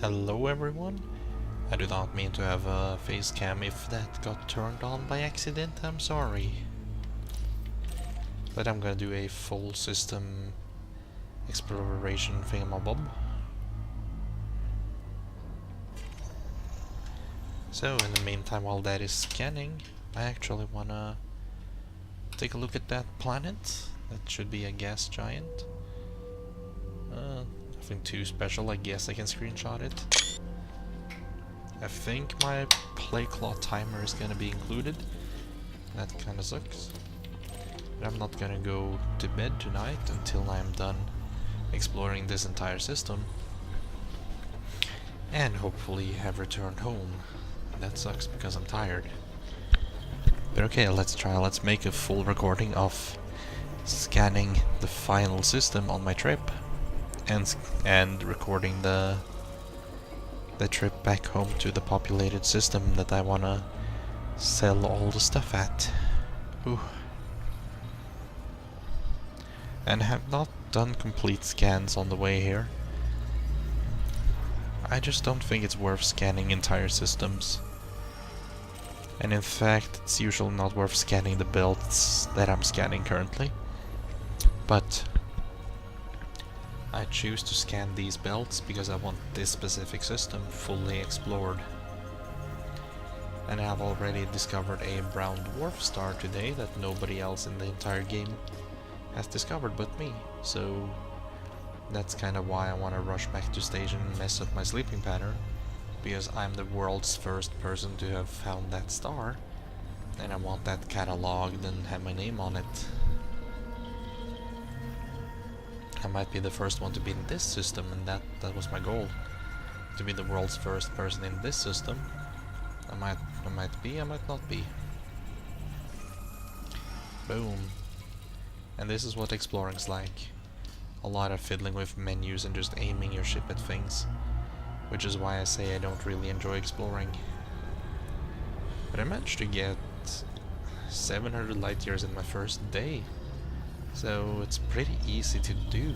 Hello everyone. I do not mean to have a face cam. If that got turned on by accident, I'm sorry. But I'm gonna do a full system exploration thingamabob. So in the meantime, while that is scanning, I actually wanna take a look at that planet. That should be a gas giant. Nothing too special. I guess I can screenshot it. I think my play cloth timer is gonna be included. That kinda sucks. But I'm not gonna go to bed tonight until I'm done exploring this entire system. And hopefully have returned home. That sucks because I'm tired. But okay, let's try. Let's make a full recording of scanning the final system on my trip and recording the trip back home to the populated system that I wanna sell all the stuff at. Ooh. And have not done complete scans on the way here. I just don't think it's worth scanning entire systems. And in fact, it's usually not worth scanning the belts that I'm scanning currently. But I choose to scan these belts because I want this specific system fully explored. And I've already discovered a brown dwarf star today that nobody else in the entire game has discovered but me. So that's kind of why I want to rush back to station and mess up my sleeping pattern. Because I'm the world's first person to have found that star. And I want that cataloged and have my name on it. I might be the first one to be in this system, and that was my goal. To be the world's first person in this system. I might be, I might not be. Boom. And this is what exploring's like. A lot of fiddling with menus and just aiming your ship at things. Which is why I say I don't really enjoy exploring. But I managed to get 700 light years in my first day. So it's pretty easy to do.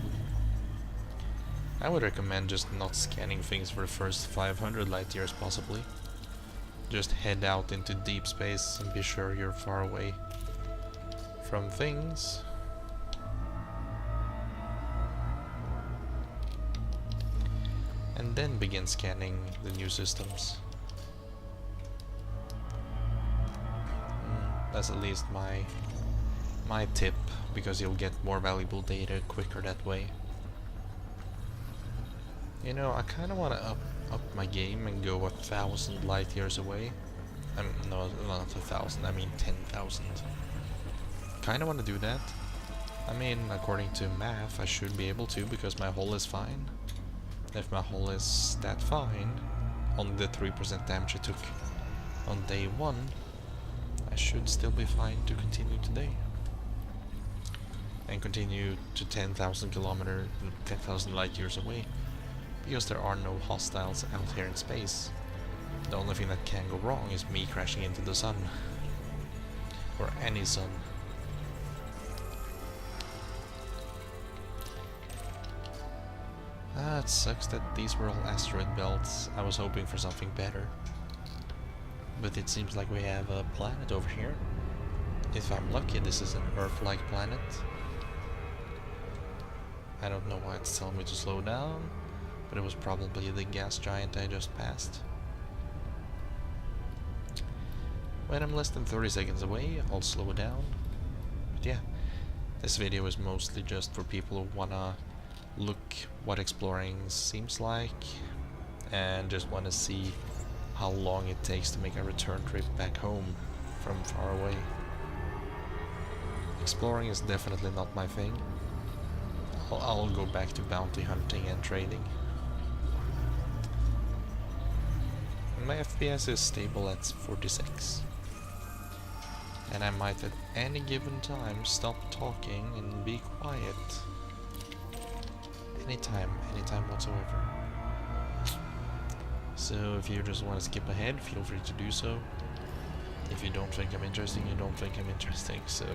I would recommend just not scanning things for the first 500 light years possibly. Just head out into deep space and be sure you're far away from things. And then begin scanning the new systems. That's at least my tip, because you'll get more valuable data quicker that way. You know, I kinda wanna up my game and go 1,000 light years away. No, not 1,000, I mean 10,000. Kinda wanna do that. I mean, according to math, I should be able to, because my hull is fine. If my hull is that fine, on the 3% damage I took on day 1, I should still be fine to continue today. And continue to 10,000 kilometers, 10,000 light years away. Because there are no hostiles out here in space. The only thing that can go wrong is me crashing into the sun. Or any sun. It sucks that these were all asteroid belts. I was hoping for something better. But it seems like we have a planet over here. If I'm lucky, this is an Earth-like planet. I don't know why it's telling me to slow down, but it was probably the gas giant I just passed. When I'm less than 30 seconds away, I'll slow down. But yeah, this video is mostly just for people who wanna look what exploring seems like, and just wanna see how long it takes to make a return trip back home from far away. Exploring is definitely not my thing. I'll go back to bounty hunting and trading. My FPS is stable at 46. And I might at any given time stop talking and be quiet. Anytime whatsoever. So if you just want to skip ahead, feel free to do so. If you don't think I'm interesting, you don't think I'm interesting, so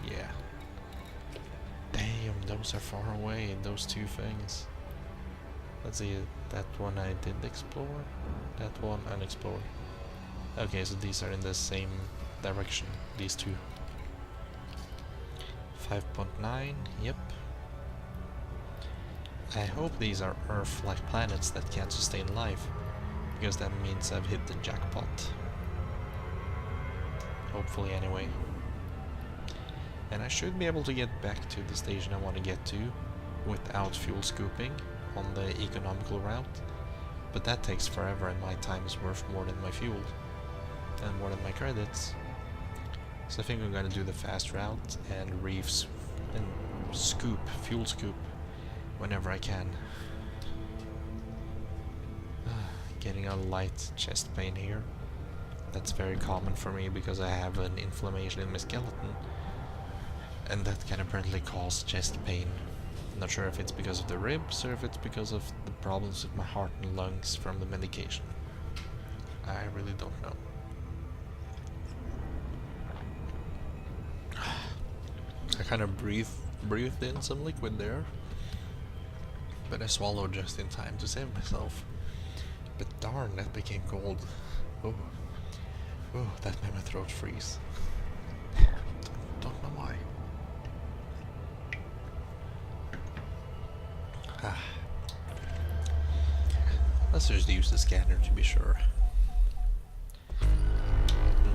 yeah. Damn, those are far away, those two things. Let's see, that one I did explore, that one unexplored. Okay, so these are in the same direction, these two. 5.9, yep. I hope these are Earth-like planets that can't sustain life, because that means I've hit the jackpot. Hopefully anyway. And I should be able to get back to the station I want to get to without fuel scooping on the economical route, but that takes forever and my time is worth more than my fuel and more than my credits. So I think I'm gonna do the fast route and reefs and fuel scoop whenever I can. Getting a light chest pain here. That's very common for me because I have an inflammation in my skeleton, and that can apparently cause chest pain. Not sure if it's because of the ribs or if it's because of the problems with my heart and lungs from the medication. I really don't know. I kind of breathed in some liquid there, but I swallowed just in time to save myself. But darn, that became cold. Oh, that made my throat freeze. Don't know why. Let's just use the scanner to be sure.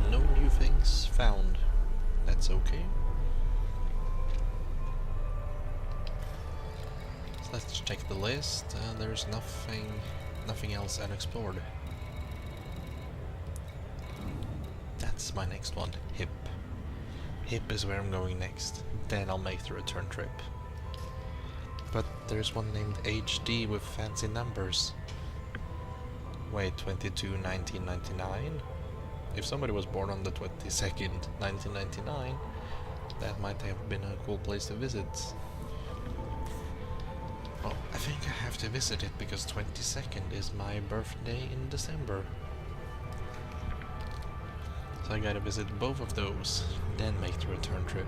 No new things found. That's okay. So let's check the list. There's nothing else unexplored. That's my next one. Hip. Hip is where I'm going next. Then I'll make the return trip. But there's one named HD with fancy numbers. Wait, 22, 1999? If somebody was born on the 22nd, 1999, that might have been a cool place to visit. Well, I think I have to visit it because 22nd is my birthday in December. So I gotta visit both of those, then make the return trip.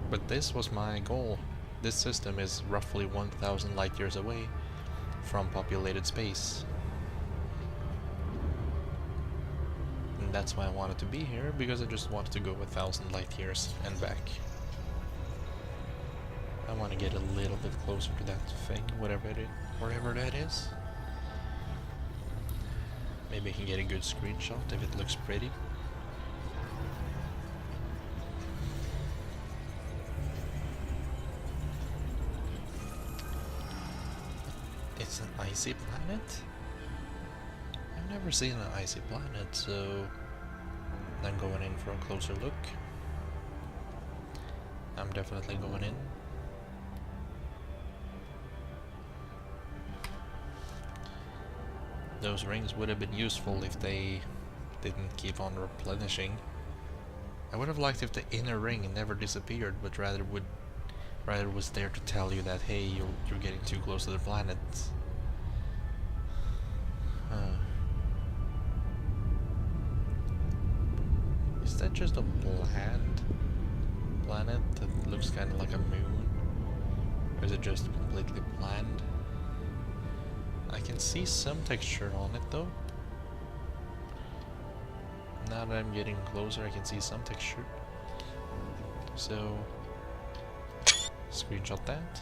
But this was my goal. This system is roughly 1,000 light years away from populated space. And that's why I wanted to be here, because I just wanted to go 1,000 light years and back. I want to get a little bit closer to that thing, whatever that is. Maybe I can get a good screenshot if it looks pretty. It's an icy planet? I've never seen an icy planet, so I'm going in for a closer look. I'm definitely going in. Those rings would have been useful if they didn't keep on replenishing. I would have liked if the inner ring never disappeared, but rather was there to tell you that, hey, you're getting too close to the planet. Is that just a bland planet that looks kind of like a moon? Or is it just completely bland? I can see some texture on it though. Now that I'm getting closer, I can see some texture. So, screenshot that.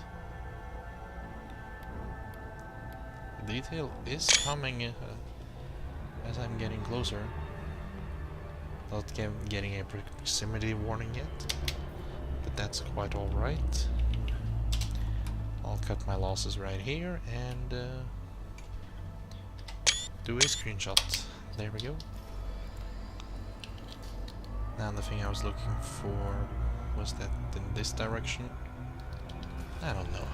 The detail is coming as I'm getting closer. Not getting a proximity warning yet, but that's quite alright. I'll cut my losses right here and do a screenshot. There we go. Now the thing I was looking for, was that in this direction? I don't know.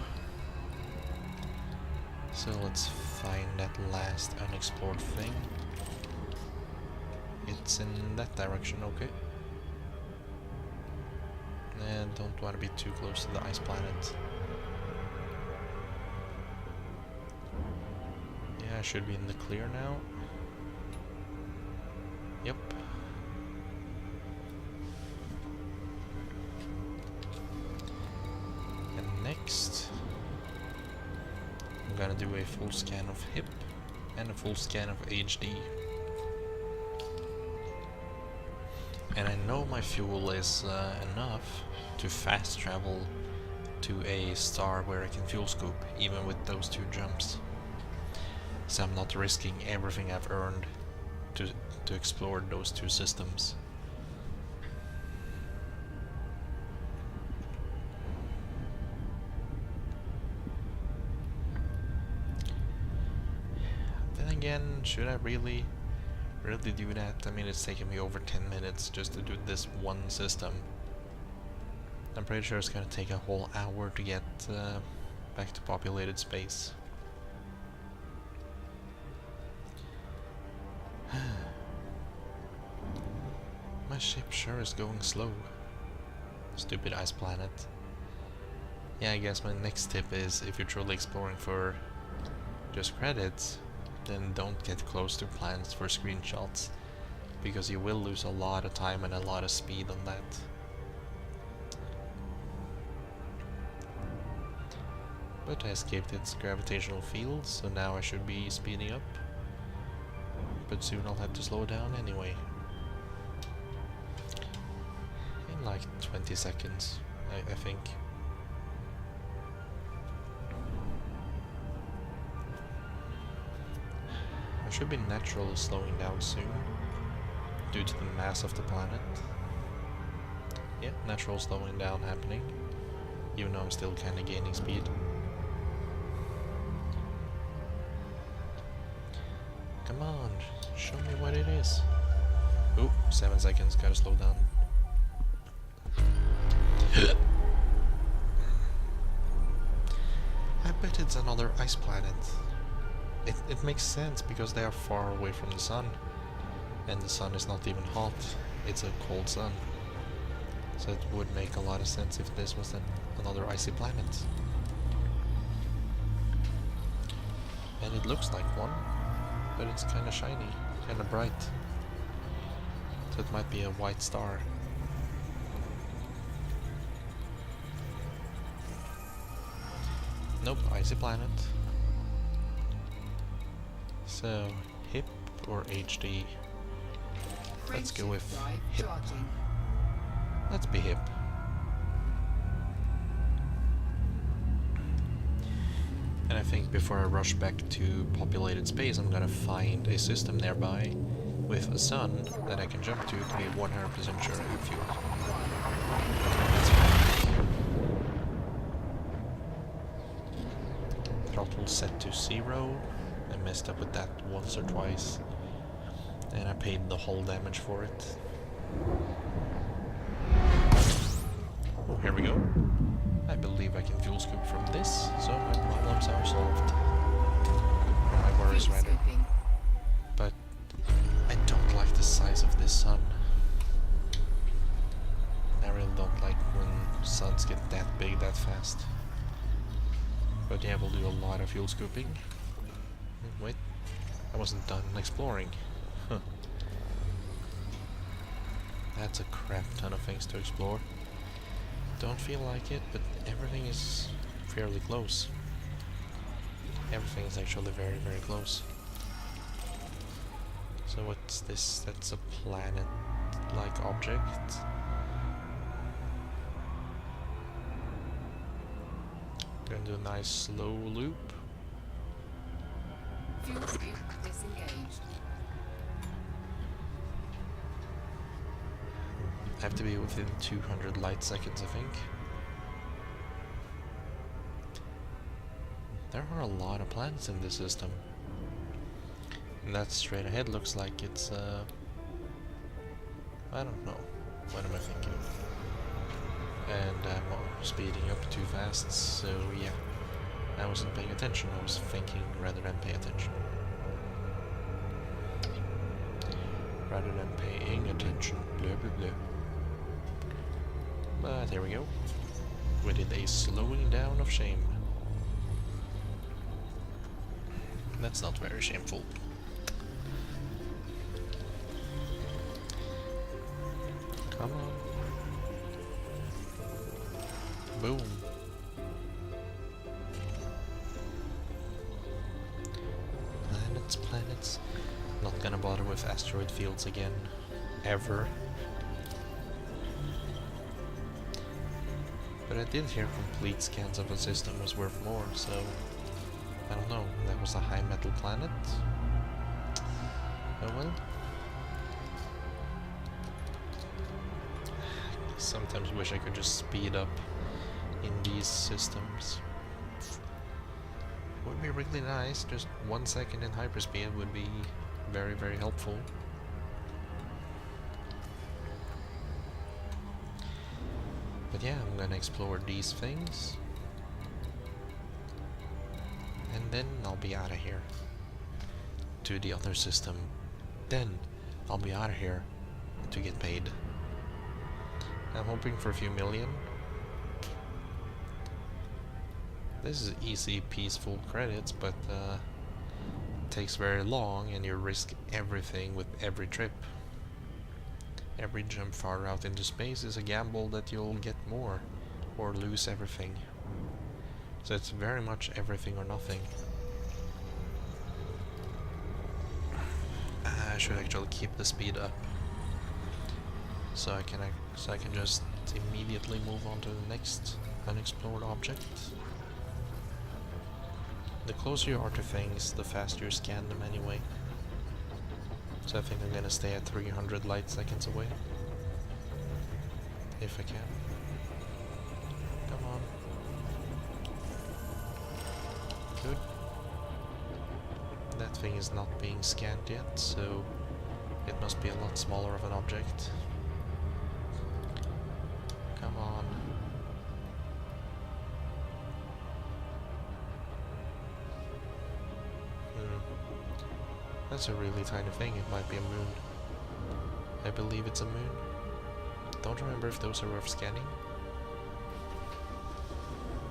So let's find that last unexplored thing. It's in that direction, okay. And don't want to be too close to the ice planet. Yeah, I should be in the clear now. Yep. And next, I'm gonna do a full scan of hip and a full scan of HD. And I know my fuel is enough to fast travel to a star where I can fuel scoop, even with those 2 jumps. So I'm not risking everything I've earned to explore those 2 systems. Then again, should I really do that? I mean, it's taken me over 10 minutes just to do this one system. I'm pretty sure it's gonna take a whole hour to get back to populated space. My ship sure is going slow. Stupid ice planet. Yeah, I guess my next tip is, if you're truly exploring for just credits, then don't get close to planets for screenshots, because you will lose a lot of time and a lot of speed on that. But I escaped its gravitational field, so now I should be speeding up. But soon I'll have to slow down anyway. In like 20 seconds, I think. I should be naturally slowing down soon, due to the mass of the planet. Yeah, natural slowing down happening, even though I'm still kinda gaining speed. Come on, show me what it is. Oop, 7 seconds, gotta slow down. I bet it's another ice planet. It makes sense because they are far away from the sun, and the sun is not even hot, it's a cold sun. So it would make a lot of sense if this was another icy planet. And it looks like one, but it's kinda shiny, kinda bright. So it might be a white star. Nope, icy planet. So, hip or HD? Let's go with hip. Let's be hip. And I think before I rush back to populated space, I'm gonna find a system nearby with a sun that I can jump to be 100% sure I have fuel. Throttle set to 0. I messed up with that once or twice, and I paid the whole damage for it. Oh, here we go. I believe I can fuel scoop from this, so my problems are solved. Or my worries, rather. But I don't like the size of this sun. I really don't like when suns get that big that fast. But yeah, we'll do a lot of fuel scooping. Wait, I wasn't done exploring. Huh. That's a crap ton of things to explore. Don't feel like it, but everything is fairly close. Everything is actually very, very close. So what's this? That's a planet-like object. Gonna do a nice slow loop. Fuel scoop disengaged. Have to be within 200 light seconds, I think. There are a lot of planets in this system. And that straight ahead looks like it's, I don't know. What am I thinking? And I'm speeding up too fast, so yeah. I wasn't paying attention, I was thinking rather than pay attention. Rather than paying attention, blah blah blah. But there we go. We did a slowing down of shame. That's not very shameful. Come on. Boom. its planets. Not gonna bother with asteroid fields again. Ever. But I did hear complete scans of the system was worth more, so I don't know. That was a high metal planet. Oh well. Sometimes wish I could just speed up in these systems. Would be really nice. Just 1 second in hyperspeed would be very, very helpful. But yeah, I'm gonna explore these things. And then I'll be out of here. To the other system. Then I'll be out of here to get paid. I'm hoping for a few million. This is easy, peaceful credits, but it takes very long and you risk everything with every trip. Every jump far out into space is a gamble that you'll get more or lose everything. So it's very much everything or nothing. I should actually keep the speed up so I can just immediately move on to the next unexplored object. The closer you are to things, the faster you scan them anyway. So I think I'm gonna stay at 300 light seconds away. If I can. Come on. Good. That thing is not being scanned yet, so it must be a lot smaller of an object. Come on. That's a really tiny thing. It might be a moon. I believe it's a moon. Don't remember if those are worth scanning.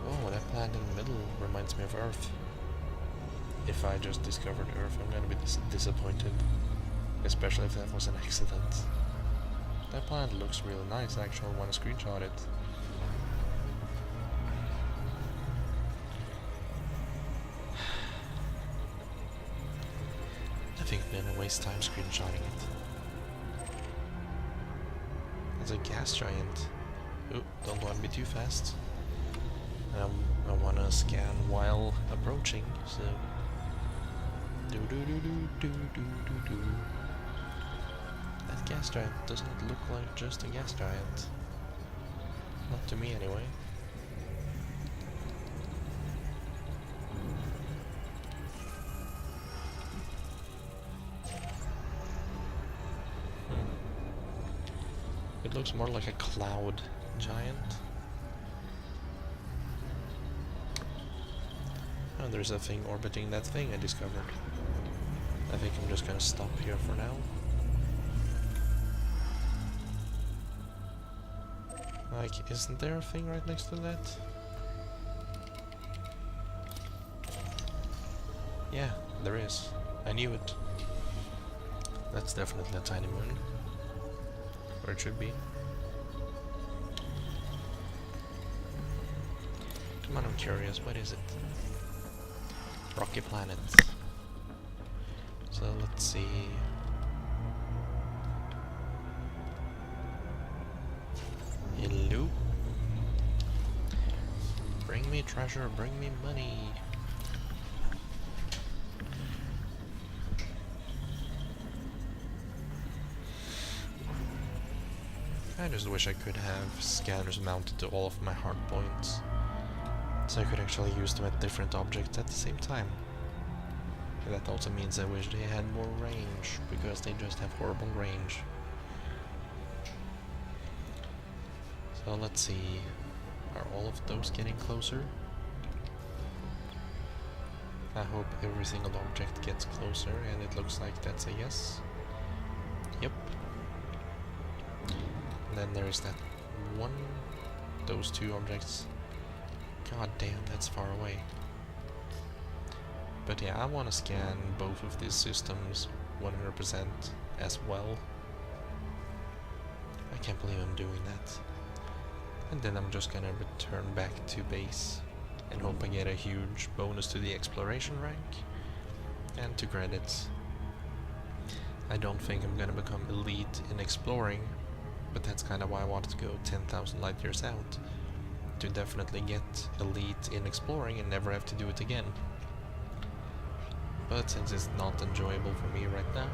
Oh, that planet in the middle reminds me of Earth. If I just discovered Earth, I'm gonna be disappointed. Especially if that was an accident. That planet looks really nice. I actually want to screenshot it. I think I'm gonna waste time screenshotting it. It's a gas giant. Ooh, don't want to be too fast. I want to scan while approaching, so... Do do do do do do do do. That gas giant doesn't look like just a gas giant. Not to me, anyway. It looks more like a cloud giant. Oh, there's a thing orbiting that thing I discovered. I think I'm just gonna stop here for now. Like, isn't there a thing right next to that? Yeah, there is. I knew it. That's definitely a tiny moon. Or it should be. Come on, I'm curious. What is it? Rocky planets. So let's see. Hello? Bring me treasure, bring me money. I just wish I could have scanners mounted to all of my hard points, so I could actually use them at different objects at the same time. And that also means I wish they had more range, because they just have horrible range. So let's see, are all of those getting closer? I hope every single object gets closer, and it looks like that's a yes. Yep. And then there's that one, those two objects. God damn, that's far away. But yeah, I want to scan both of these systems 100% as well. I can't believe I'm doing that. And then I'm just gonna return back to base and hope I get a huge bonus to the exploration rank. And to credits. I don't think I'm gonna become elite in exploring, but that's kind of why I wanted to go 10,000 light years out. To definitely get elite in exploring and never have to do it again. But since it's not enjoyable for me right now,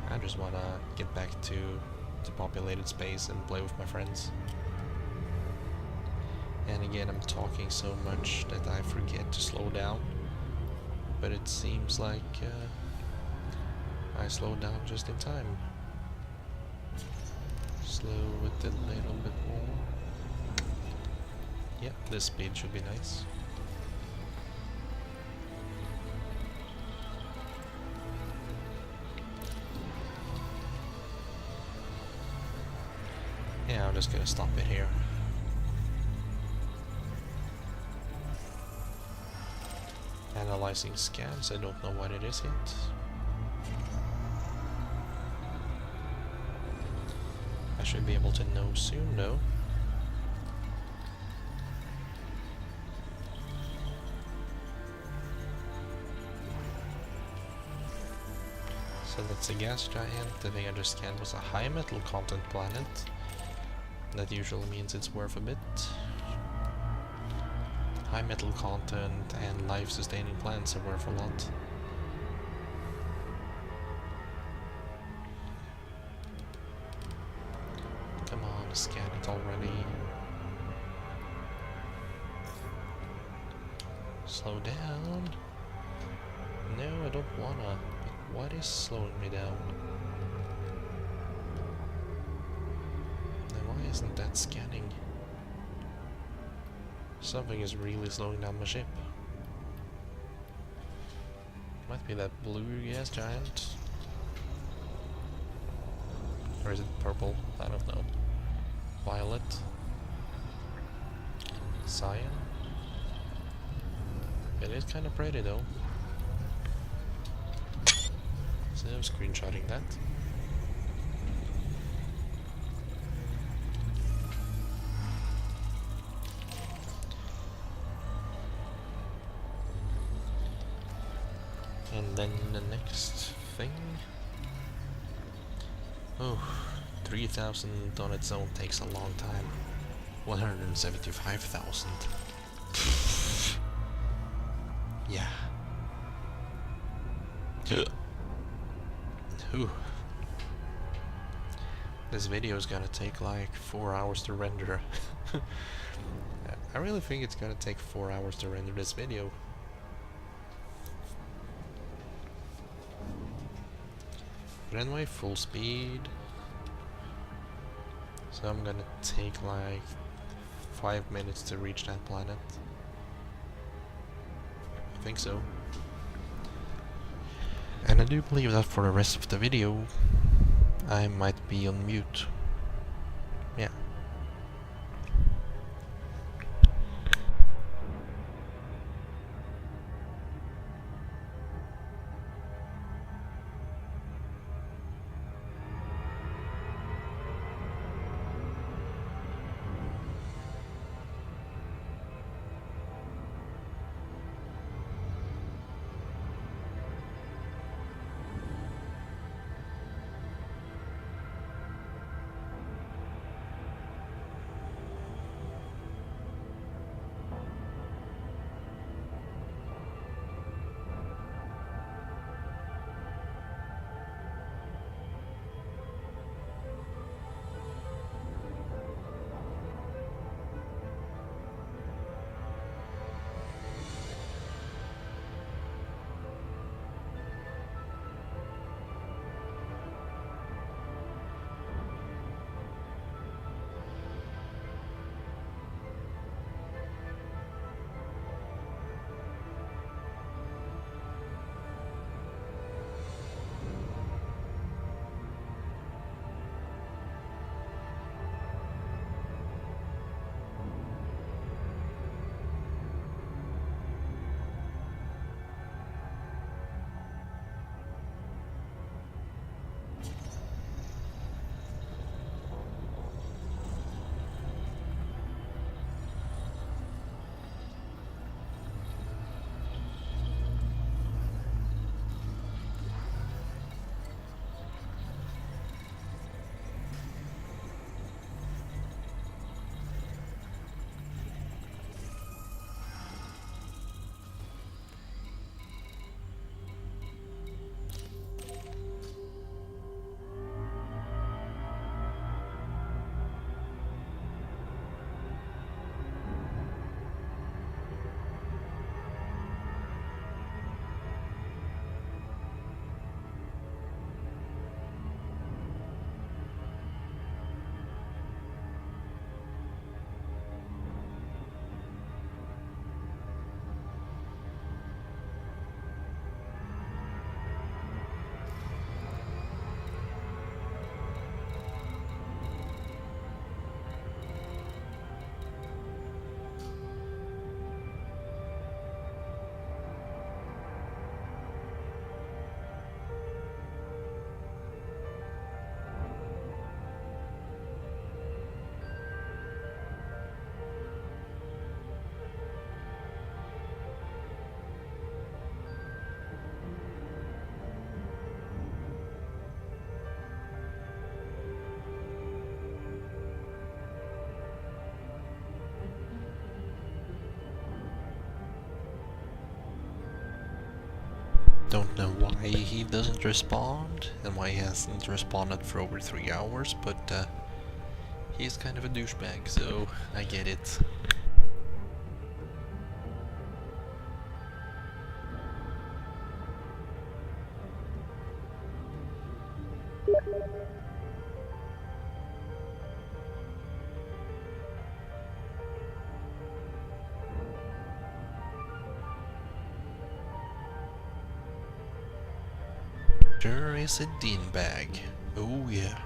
I just wanna get back to the populated space and play with my friends. And again, I'm talking so much that I forget to slow down. But it seems like I slowed down just in time. Slow it a little bit more. Yeah, this speed should be nice. Yeah, I'm just gonna stop it here. Analyzing scans, I don't know what it is yet. I should be able to know soon though. So that's a gas giant. The thing I just scanned was a high metal content planet. That usually means it's worth a bit. High metal content and life-sustaining plants are worth a lot. Come on, scan it already. Slow down. No, I don't wanna. But what is slowing me down? Then why isn't that scanning? Something is really slowing down my ship. Might be that blue gas giant. Or is it purple? I don't know. Violet. Cyan. It is kind of pretty though. So I'm screenshotting that. And then the next thing. Oh, 3,000 on its own takes a long time. 175,000. Yeah. Ooh. This video is gonna take like 4 hours to render. I really think it's gonna take 4 hours to render this video. But anyway, full speed. So I'm gonna take like 5 minutes to reach that planet. I think so. And I do believe that for the rest of the video I might be on mute. Yeah. Don't know why he doesn't respond and why he hasn't responded for over 3 hours, but he's kind of a douchebag, so I get it. Sure is a dean bag. Oh yeah.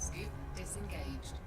Scoop disengaged.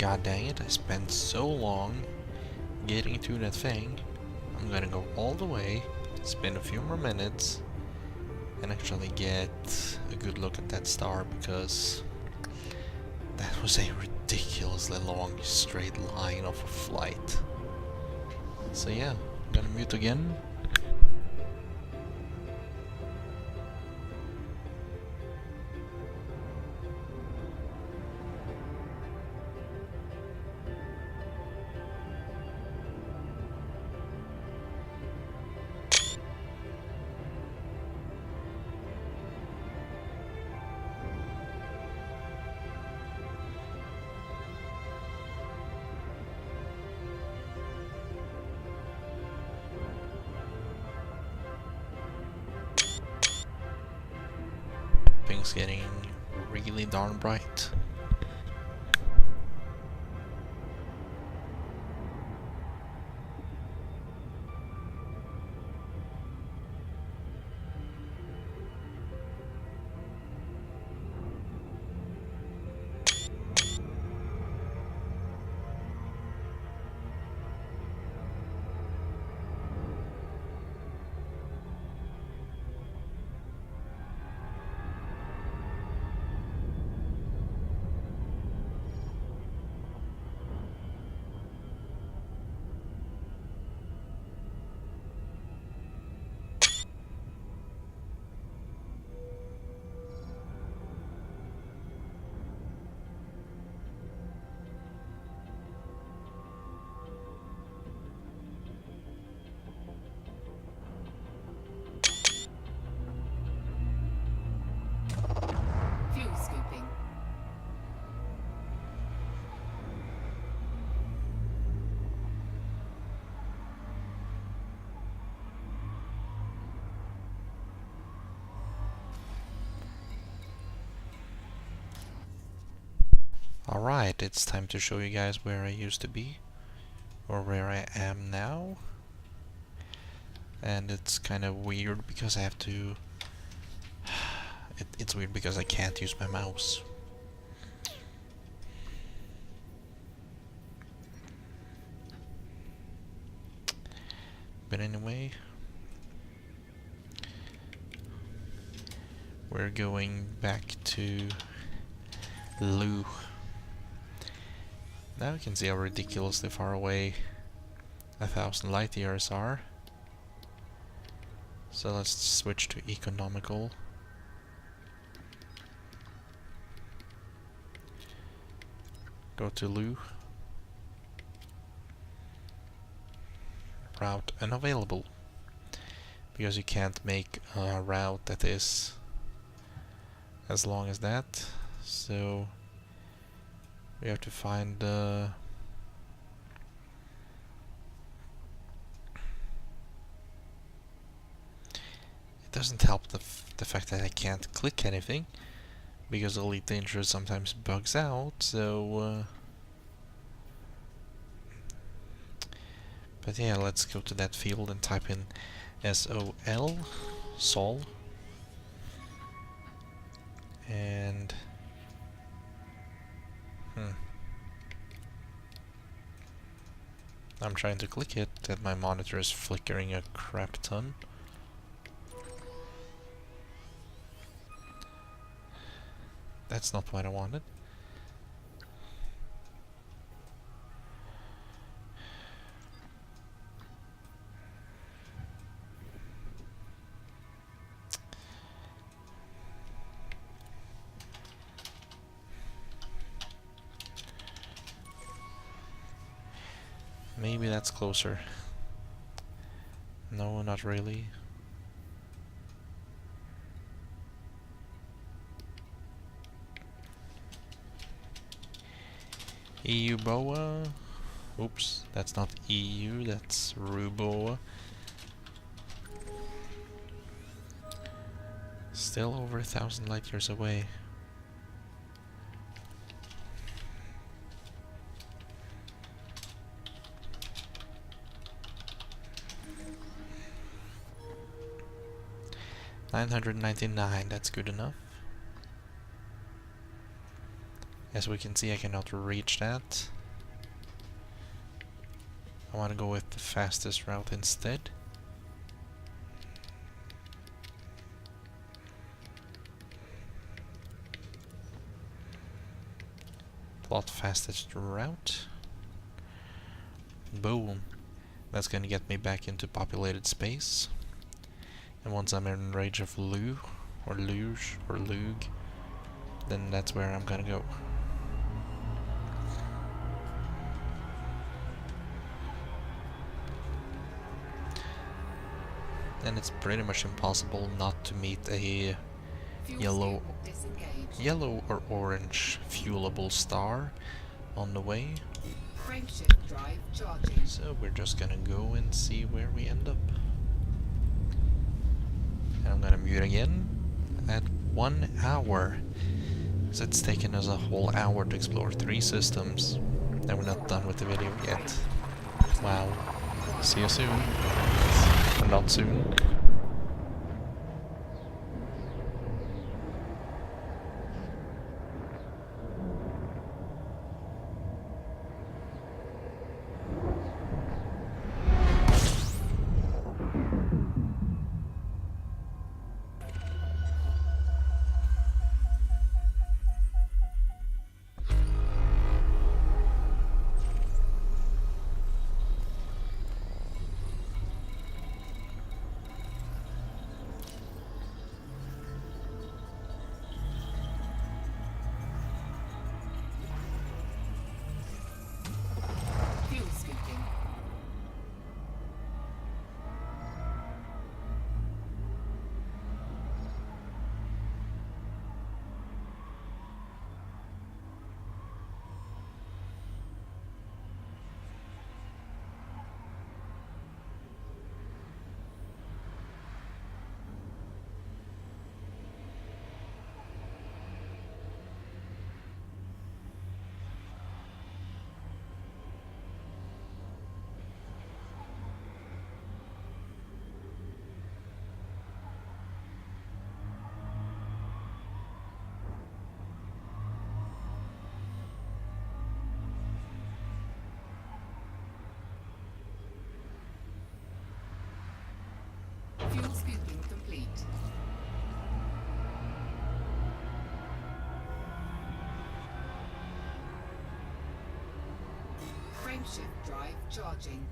God dang it, I spent so long getting to that thing. I'm gonna go all the way, spend a few more minutes, and actually get a good look at that star, because that was a ridiculously long straight line of a flight. So yeah, I'm gonna mute again. Things getting really darn bright. Fuel scooping. Alright, it's time to show you guys where I used to be, or where I am now. And it's kind of weird because I have to... it's weird because I can't use my mouse. But anyway, we're going back to Lou. Now you can see how ridiculously far away 1,000 light years are. So let's switch to economical. Go to Lou. Route unavailable. Because you can't make a route that is as long as that. So we have to find it doesn't help the fact that I can't click anything, because Elite Dangerous sometimes bugs out, so but yeah, let's go to that field and type in SOL, Sol, and I'm trying to click it, and my monitor is flickering a crap ton. That's not what I wanted. Maybe that's closer. No, not really. EU BOA. Oops, that's not EU, that's RUBOA. Still over 1,000 light years away. $999, that's good enough. As we can see, I cannot reach that. I want to go with the fastest route instead. Plot fastest route. Boom. That's gonna get me back into populated space. And once I'm in range of Lu, or Luge, or Lug, then that's where I'm gonna go. And it's pretty much impossible not to meet a Fuel scoop disengaged. yellow or orange fuelable star on the way. Frameshift drive charging. So we're just gonna go and see where we end up. And I'm gonna mute again at 1 hour. So it's taken us a whole hour to explore 3 systems. And we're not done with the video yet. Wow. See you soon. Or not soon. Fuel scooping. Fuel scooping complete. Frameshift drive charging.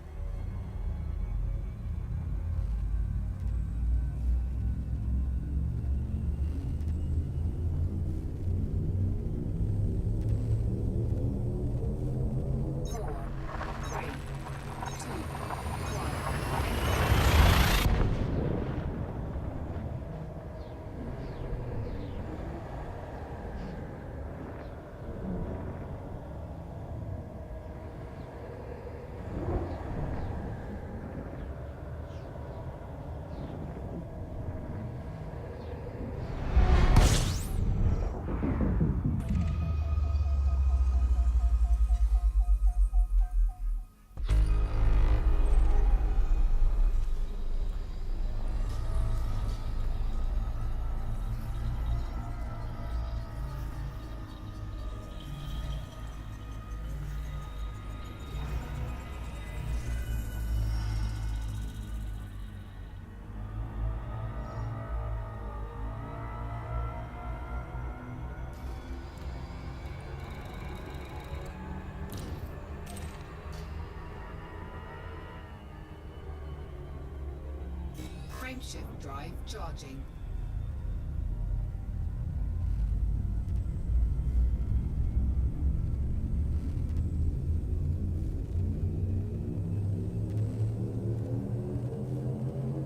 Four, three, two, one. Frameshift drive charging.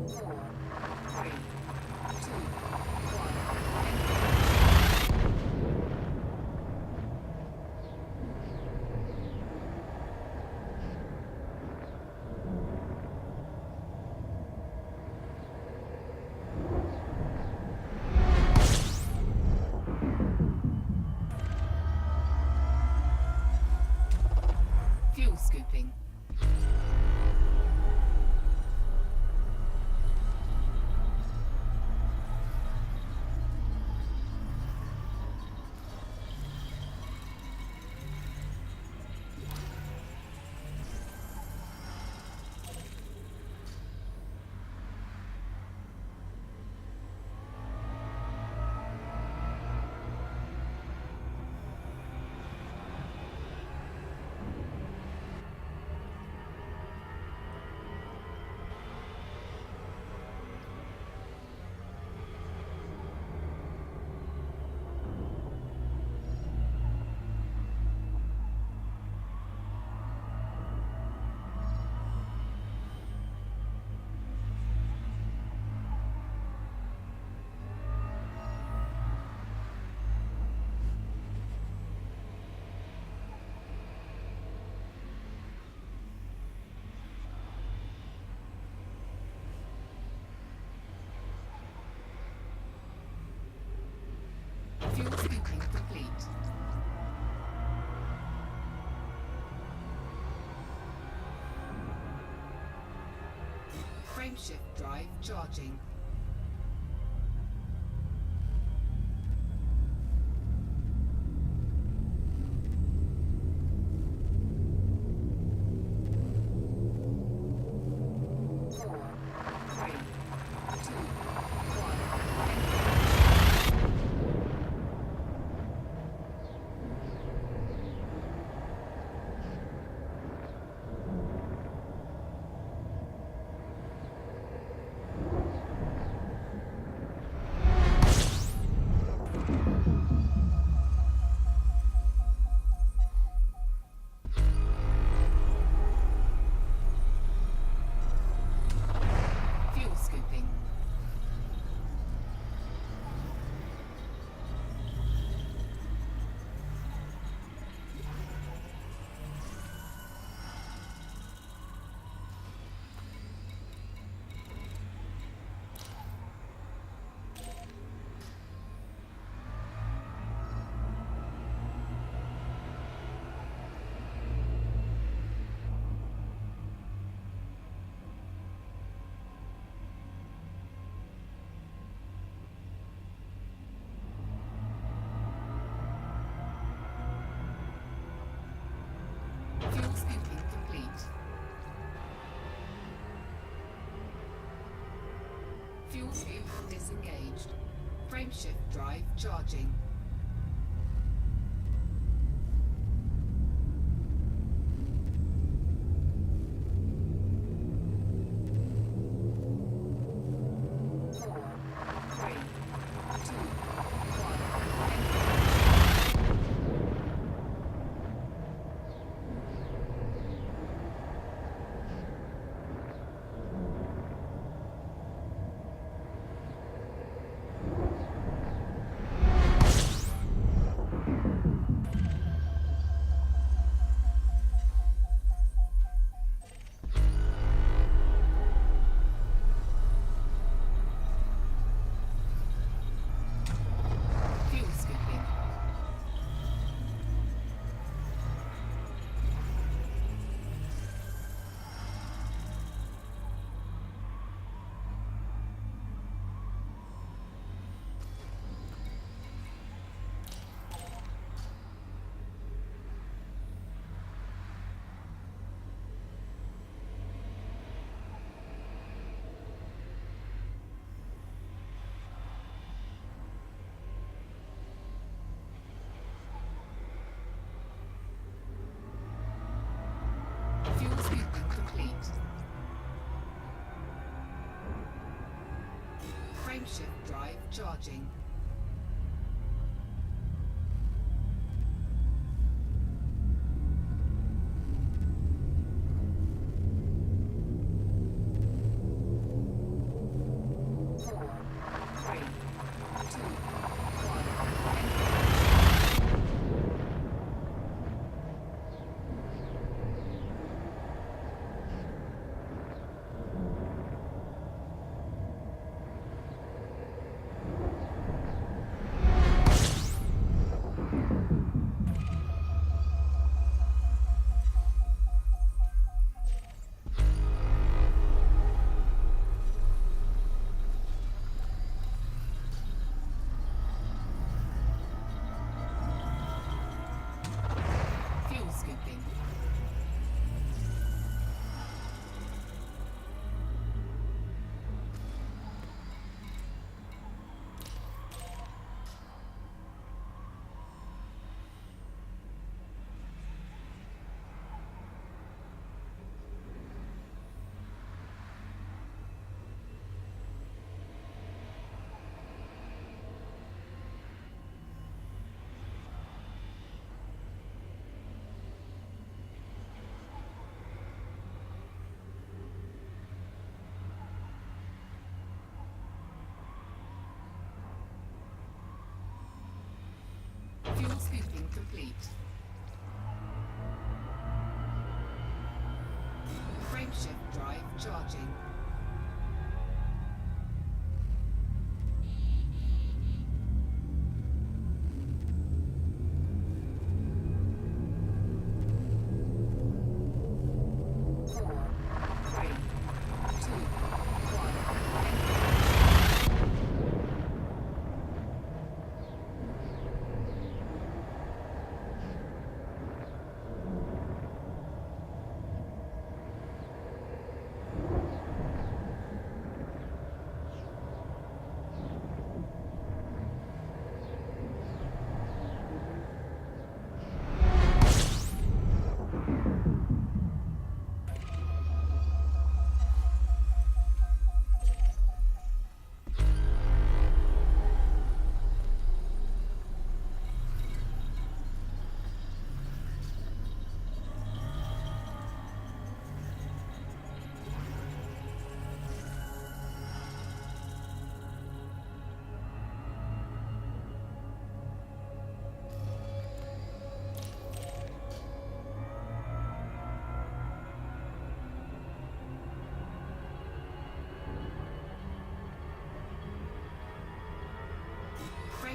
Four, three, two, one. Frameshift drive charging. Four, three, two, fuel scooping. Fuel scooping complete. Fuel scoop disengaged. Frameshift drive charging. Four, three, two, fuel scooping. Fuel scooping complete. Frameshift drive charging. Four, three, two, fuel scooping. Fuel scooping complete. Frameshift drive charging. Four, three, two,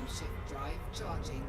Frameshift drive charging.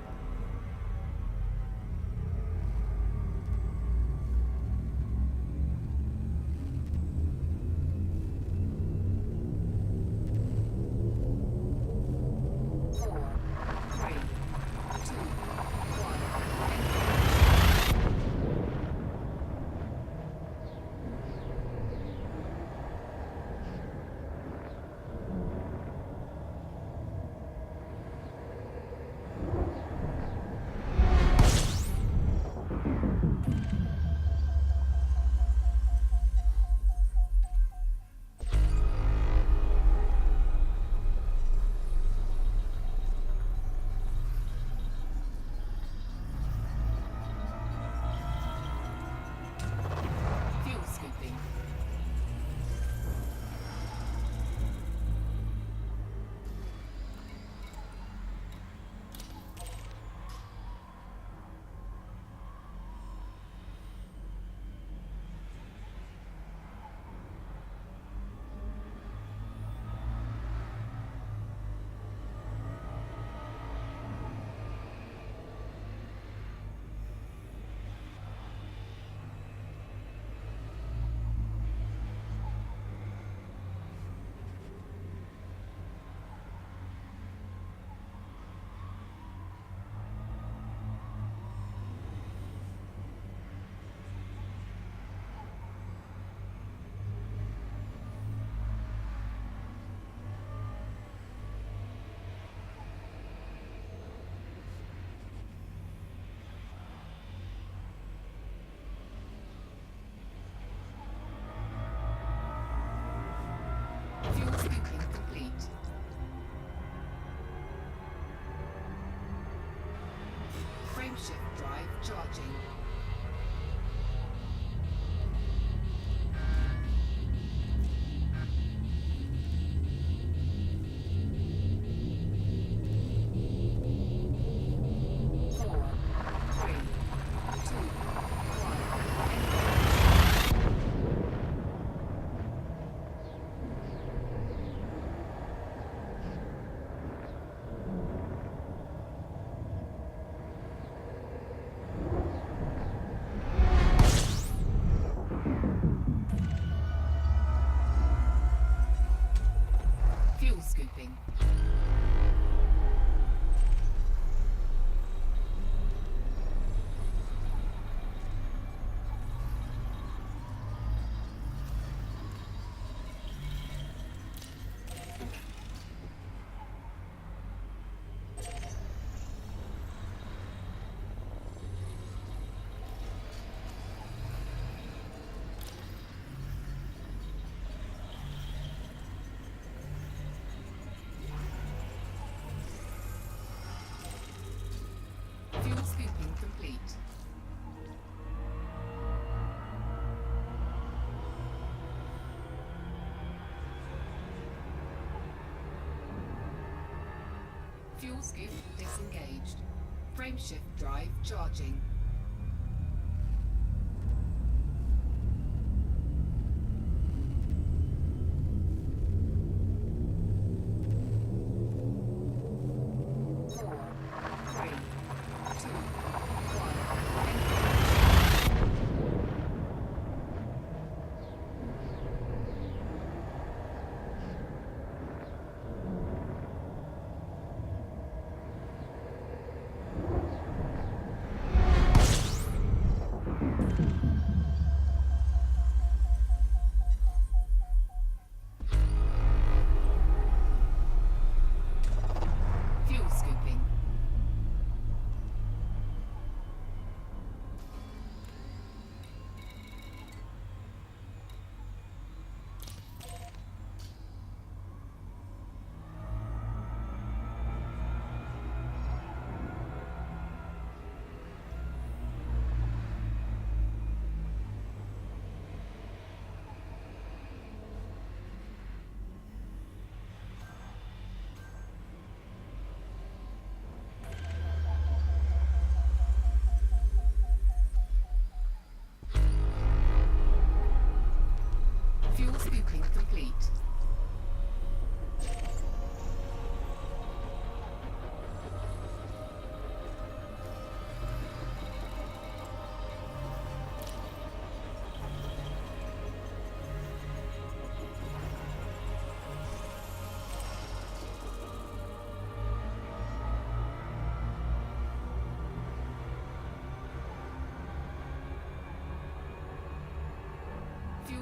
Fuel scooping. Fuel scooping complete. Frameshift drive charging. Four, three, two, fuel scooping. Fuel scooping complete. Fuel scoop disengaged. Frameshift drive charging. Four, three, two, one. Fuel scooping. Fuel scooping complete.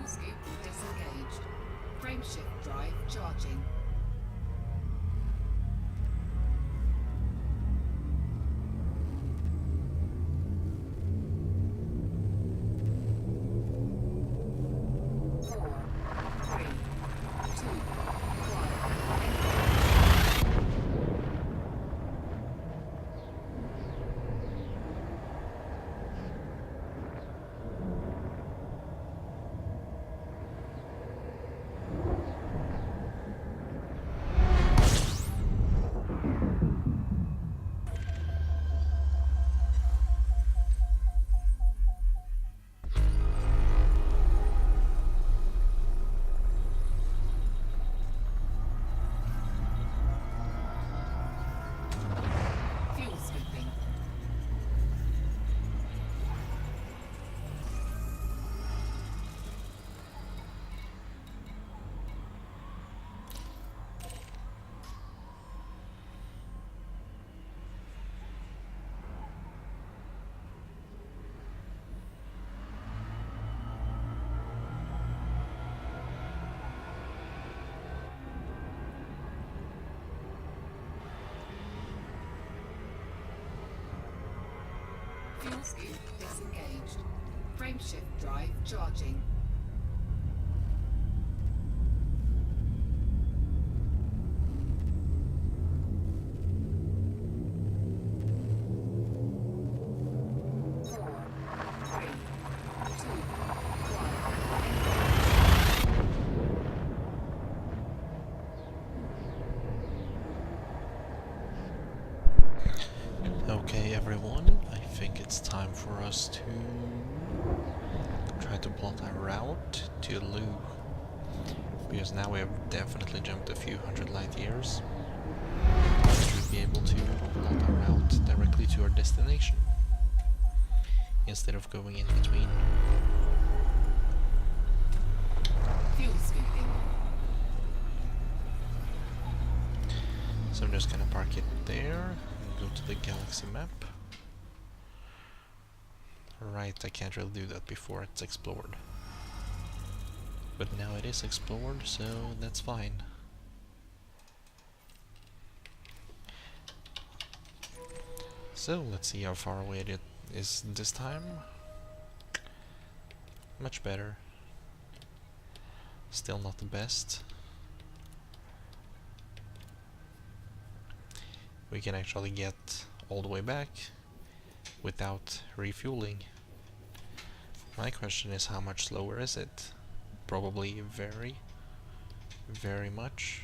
scoop disengaged. Frameshift drive charging. Four, three, two, fuel scooping. Fuel scoop disengaged. Frameshift drive charging. Four, three, two, Okay, everyone, I think it's time for us to try to plot a route to Lu. Because now we have definitely jumped a few hundred light years. We should be able to plot a route directly to our destination, instead of going in between. fuel scooping. So I'm just gonna park it there and go to the galaxy map. Right, I can't really do that before it's explored. But now it is explored, so that's fine. So let's see how far away it is this time. Much better. Still not the best. We can actually get all the way back without refueling. My question is, how much slower is it? Probably very, very much.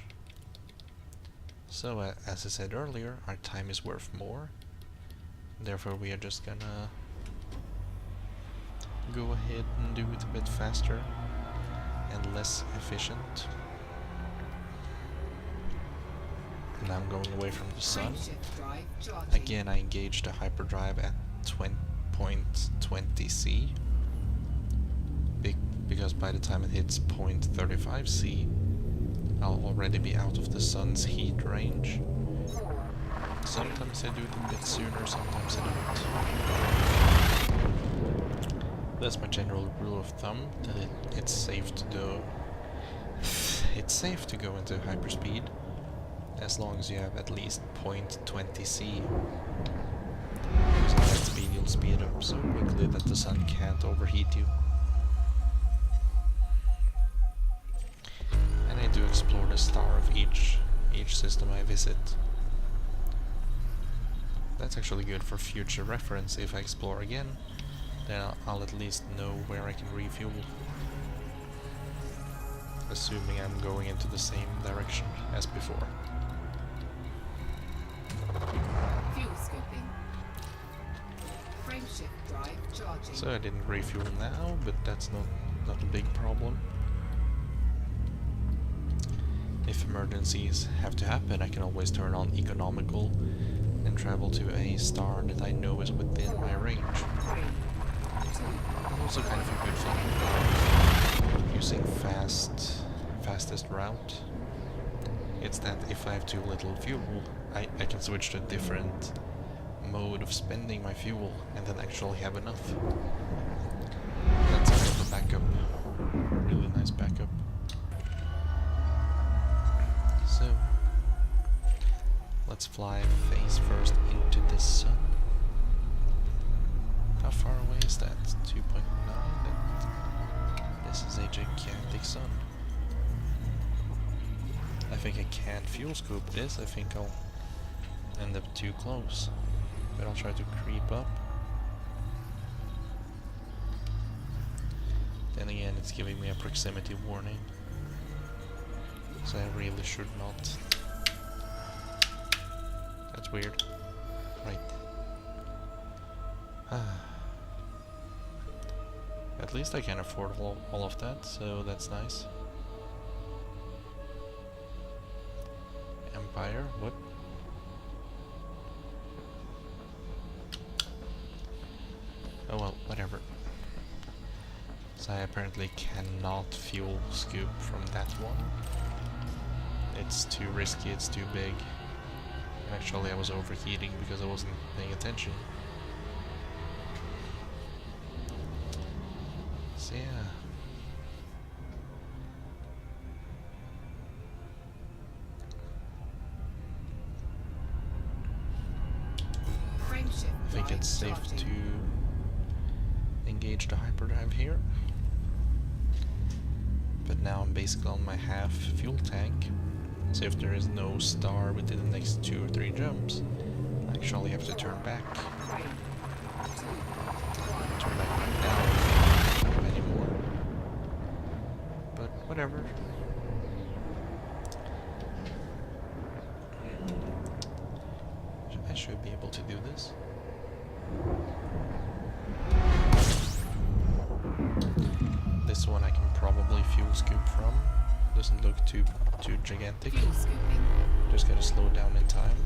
So as I said earlier, our time is worth more. Therefore we are just gonna go ahead and do it a bit faster and less efficient. And I'm going away from the sun. Frameshift drive charging. Again, I engaged a hyperdrive at 0.20 C. Because by the time it hits 0.35 C, I'll already be out of the sun's heat range. Sometimes I do it a bit sooner, sometimes I don't. That's my general rule of thumb, that it's safe to do. It's safe to go into hyperspeed as long as you have at least 0.20 C. Because at that speed you'll speed up so quickly that the sun can't overheat you. And I do explore the star of each system I visit. That's actually good for future reference. If I explore again, then I'll at least know where I can refuel. Assuming I'm going into the same direction as before. Fuel scooping. Frameshift drive charging. So I didn't refuel now, but that's not a big problem. If emergencies have to happen, I can always turn on economical and travel to a star that I know is within my range. Also kind of a good thing about using fastest route. It's that if I have too little fuel, I can switch to a different mode of spending my fuel and then actually have enough. That's kind of a backup, really. let's fly face first into the sun. How far away is that? 2.9? This is a gigantic sun. I think I can't fuel scoop this. I think I'll end up too close. But I'll try to creep up. Then again, it's giving me a proximity warning. So I really should not. That's weird. Right. At least I can afford all of that, so that's nice. Empire? What? Oh well, whatever. So I apparently cannot fuel scoop from that one. It's too risky, it's too big. Actually, I was overheating because I wasn't paying attention. So yeah. I think it's safe to engage the hyperdrive here. But now I'm basically on my half fuel tank. So if there is no star within the next 2 or 3 jumps, I actually have to turn back. Turn back right now if I don't have any more. But whatever. I should be able to do this. This one I can probably fuel scoop from. Doesn't look too gigantic. Just gotta slow down in time.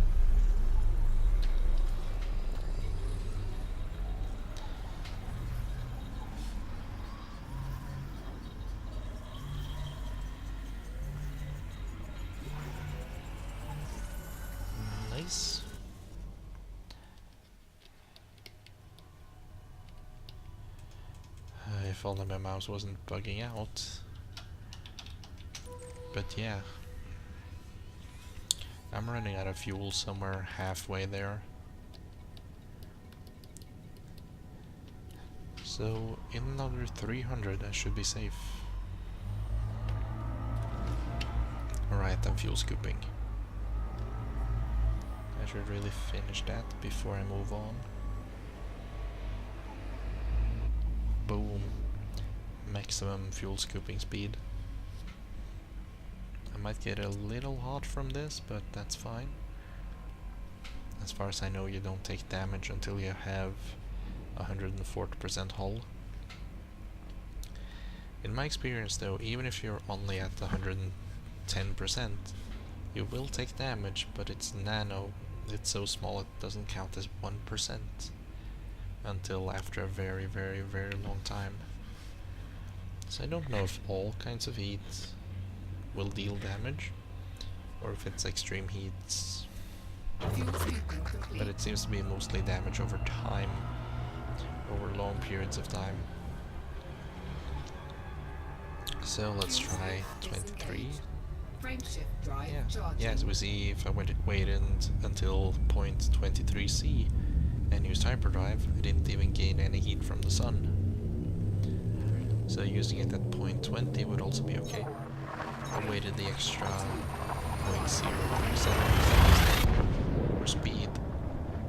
Nice. If only my mouse wasn't bugging out. But yeah. I'm running out of fuel somewhere halfway there. So in another 300 I should be safe. Alright, I'm fuel scooping. I should really finish that before I move on. Boom. Maximum fuel scooping speed. I might get a little hot from this, but that's fine. As far as I know, you don't take damage until you have 140% hull. In my experience though, even if you're only at 110%, you will take damage, but it's nano. It's so small it doesn't count as 1% until after a very, very, very long time. So I don't know if all kinds of heat will deal damage, or if it's extreme heats, but it seems to be mostly damage over time, over long periods of time. So let's try 23. Yeah, as we see, if I waited until point 23C and used hyperdrive, I didn't even gain any heat from the sun. So using it at point 20 would also be okay. I waited the extra 0.03 seconds for speed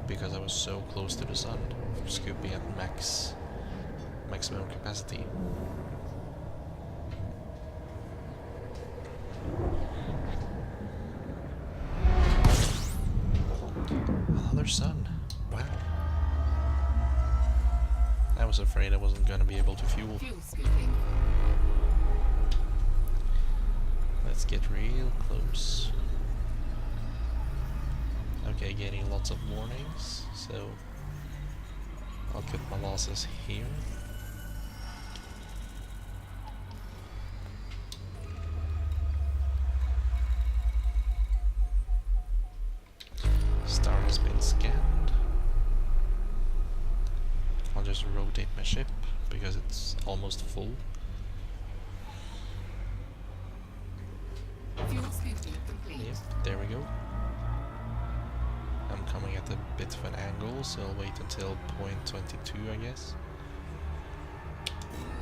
because I was so close to the sun, scooping at maximum capacity. Another sun. Wow. I was afraid I wasn't gonna be able to fuel. Let's get real close. Okay, getting lots of warnings, so I'll cut my losses here. Star has been scanned. I'll just rotate my ship because it's almost full. Yep, there we go. at a bit of an angle, so I'll wait until 0.22, I guess.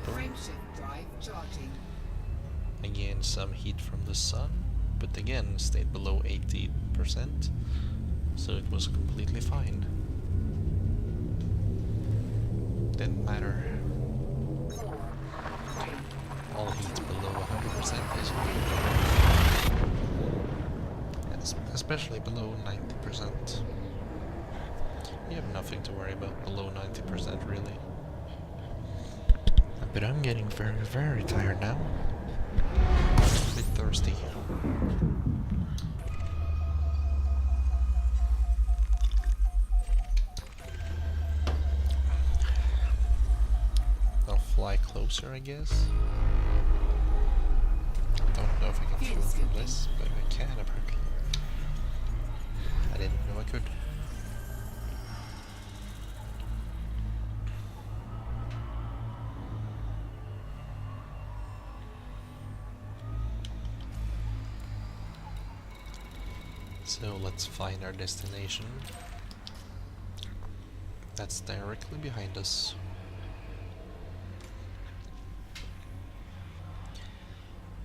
Frameshift drive charging. Again, some heat from the sun, but again, stayed below 80%, so it was completely fine. Didn't matter. All heat below 100% basically. Especially below 90%. You have nothing to worry about below 90% really. But I'm getting very, very tired now. A bit thirsty. I'll fly closer, I guess. Don't know if I can shoot from this, but I can apparently. I didn't know I could. So let's find our destination. That's directly behind us.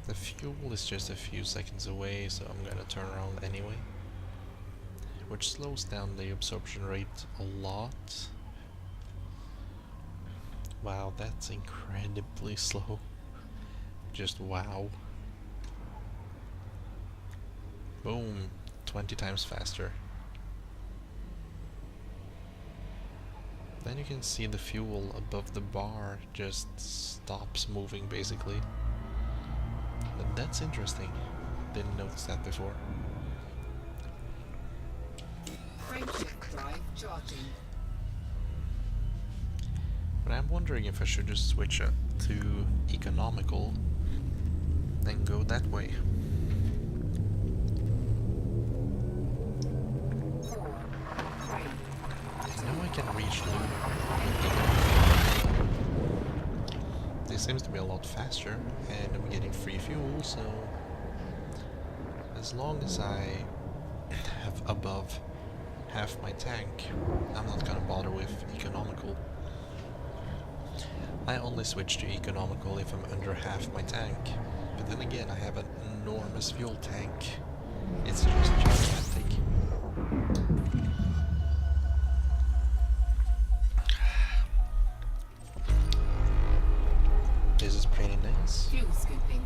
The fuel is just a few seconds away, so I'm gonna turn around anyway. Which slows down the absorption rate a lot. Wow, that's incredibly slow. Just wow. Boom. 20 times faster. Then you can see the fuel above the bar just stops moving basically. And that's interesting. Didn't notice that before. Frameshift drive charging. But I'm wondering if I should just switch up to economical and go that way. I can reach Lunar. This seems to be a lot faster, and I'm getting free fuel, so as long as I have above half my tank, I'm not gonna bother with economical. I only switch to economical if I'm under half my tank, but then again I have an enormous fuel tank. It's just gigantic. This is pretty nice. Fuel scooping.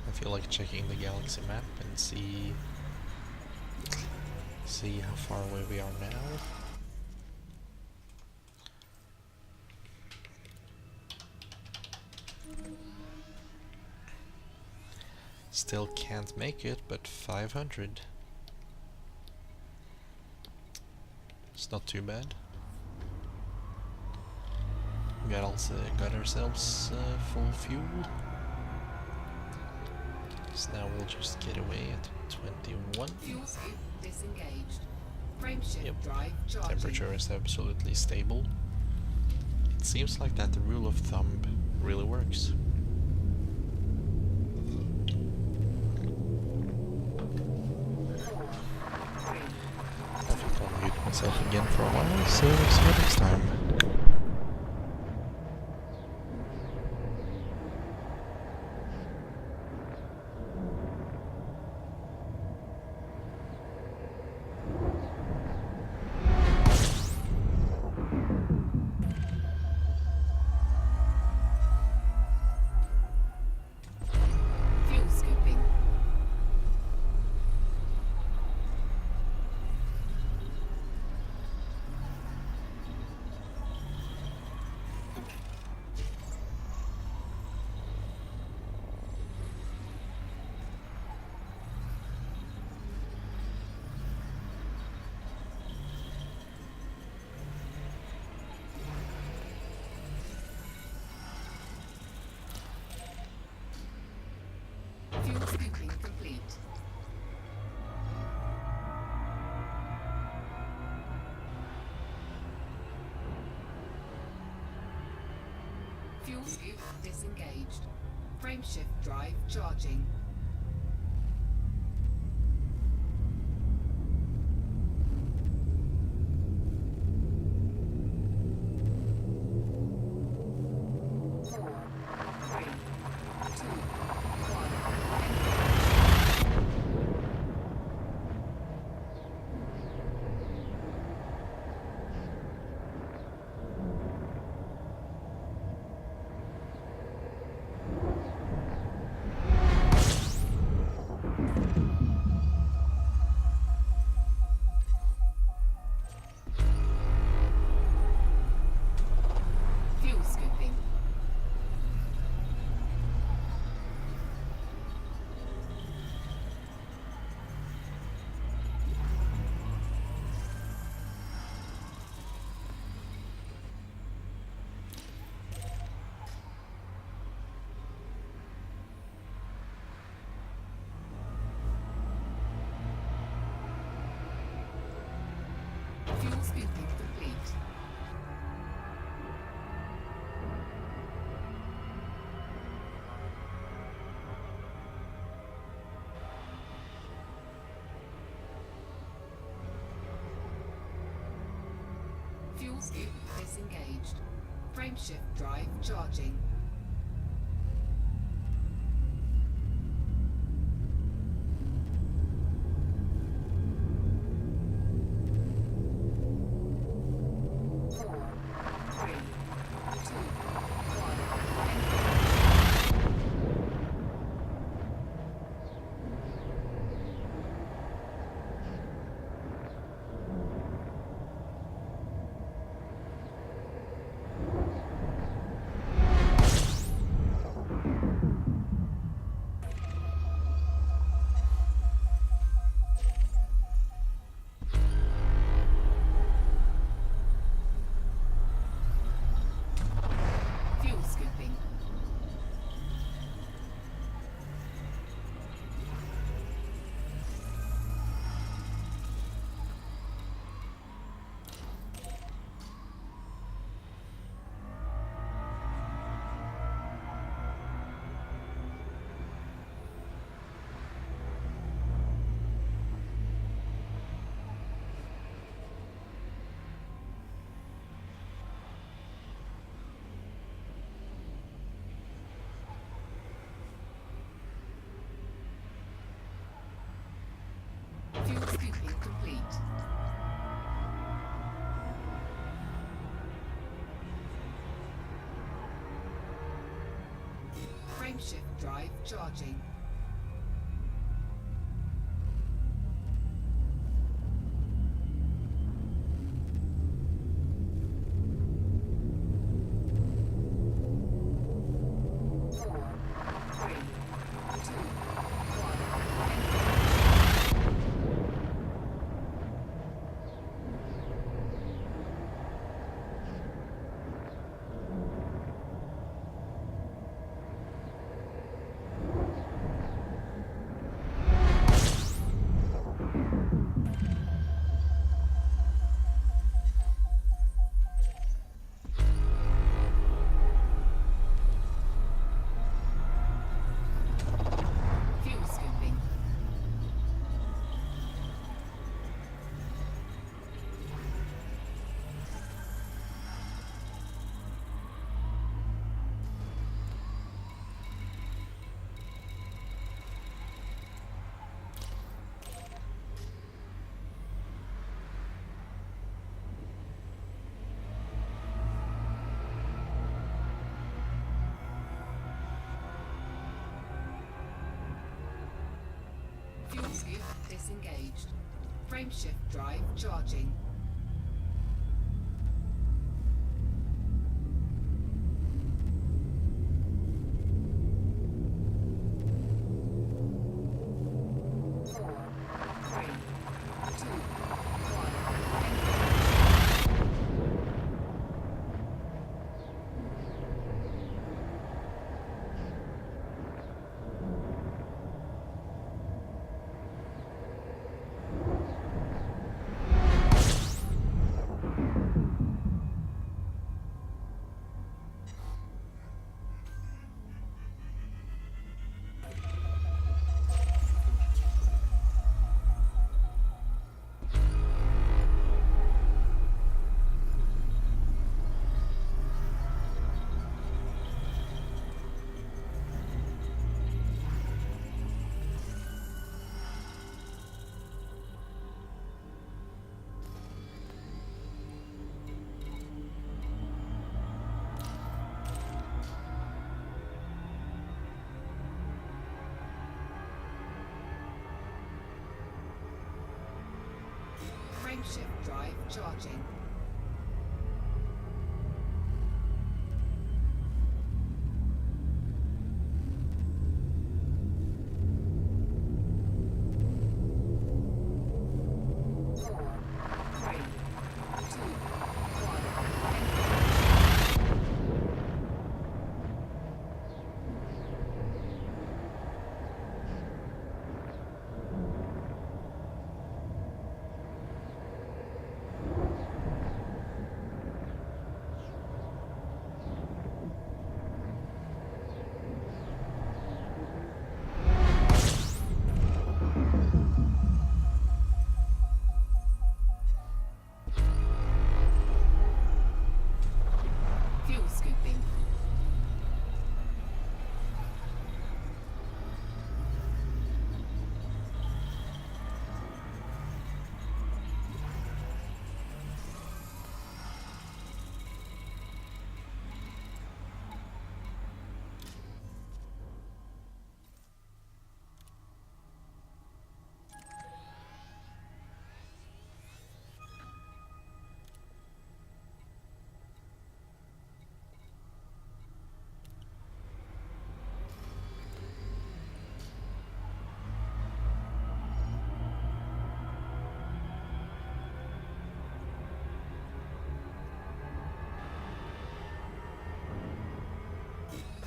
I feel like checking the galaxy map and see how far away we are now. Still can't make it, but 500. It's not too bad. Got ourselves full fuel. So now we'll just get away at 21. Fuel scoop disengaged. Frameshift Yep. drive charging. Temperature is absolutely stable. It seems like that the rule of thumb really works. I think I'll mute myself again for a while, so see you next time. Fuel scooping. Fuel scooping complete. scoop disengaged. Frameshift drive charging. Fuel scooping. Fuel scooping complete. Fuel scoop disengaged. Frameshift drive charging. Four, three, two, fuel scooping. Fuel scooping complete. Frameshift drive charging. Four, three, two, fuel scooping. Fuel scoop disengaged. Frameshift drive charging. Four, three, two, one. Frameshift drive charging. Fuel scooping.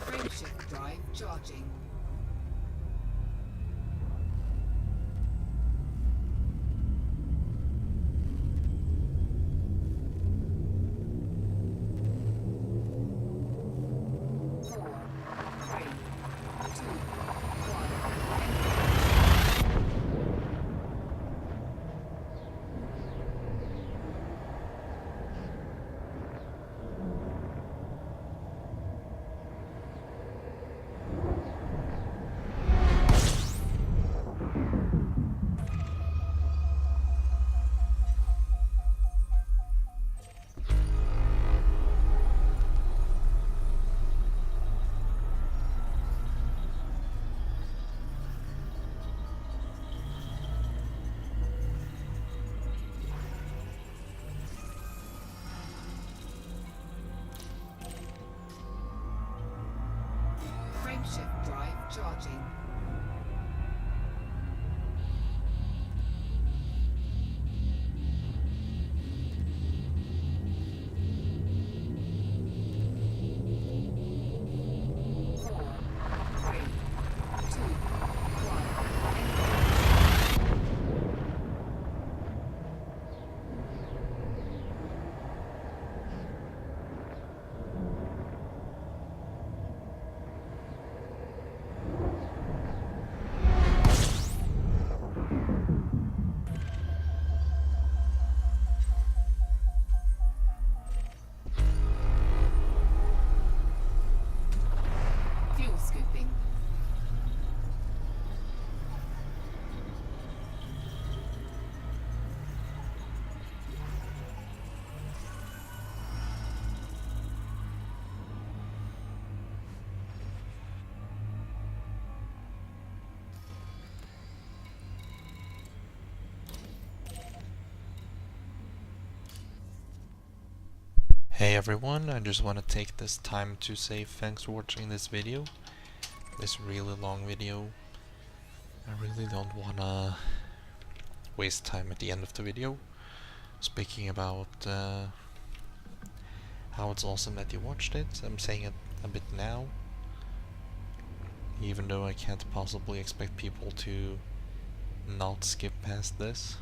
Frameshift drive charging. Frameshift drive charging. Fuel scooping. Hey everyone, I just want to take this time to say thanks for watching this video. This really long video. I really don't want to waste time at the end of the video speaking about how it's awesome that you watched it. I'm saying it a bit now, even though I can't possibly expect people to not skip past this.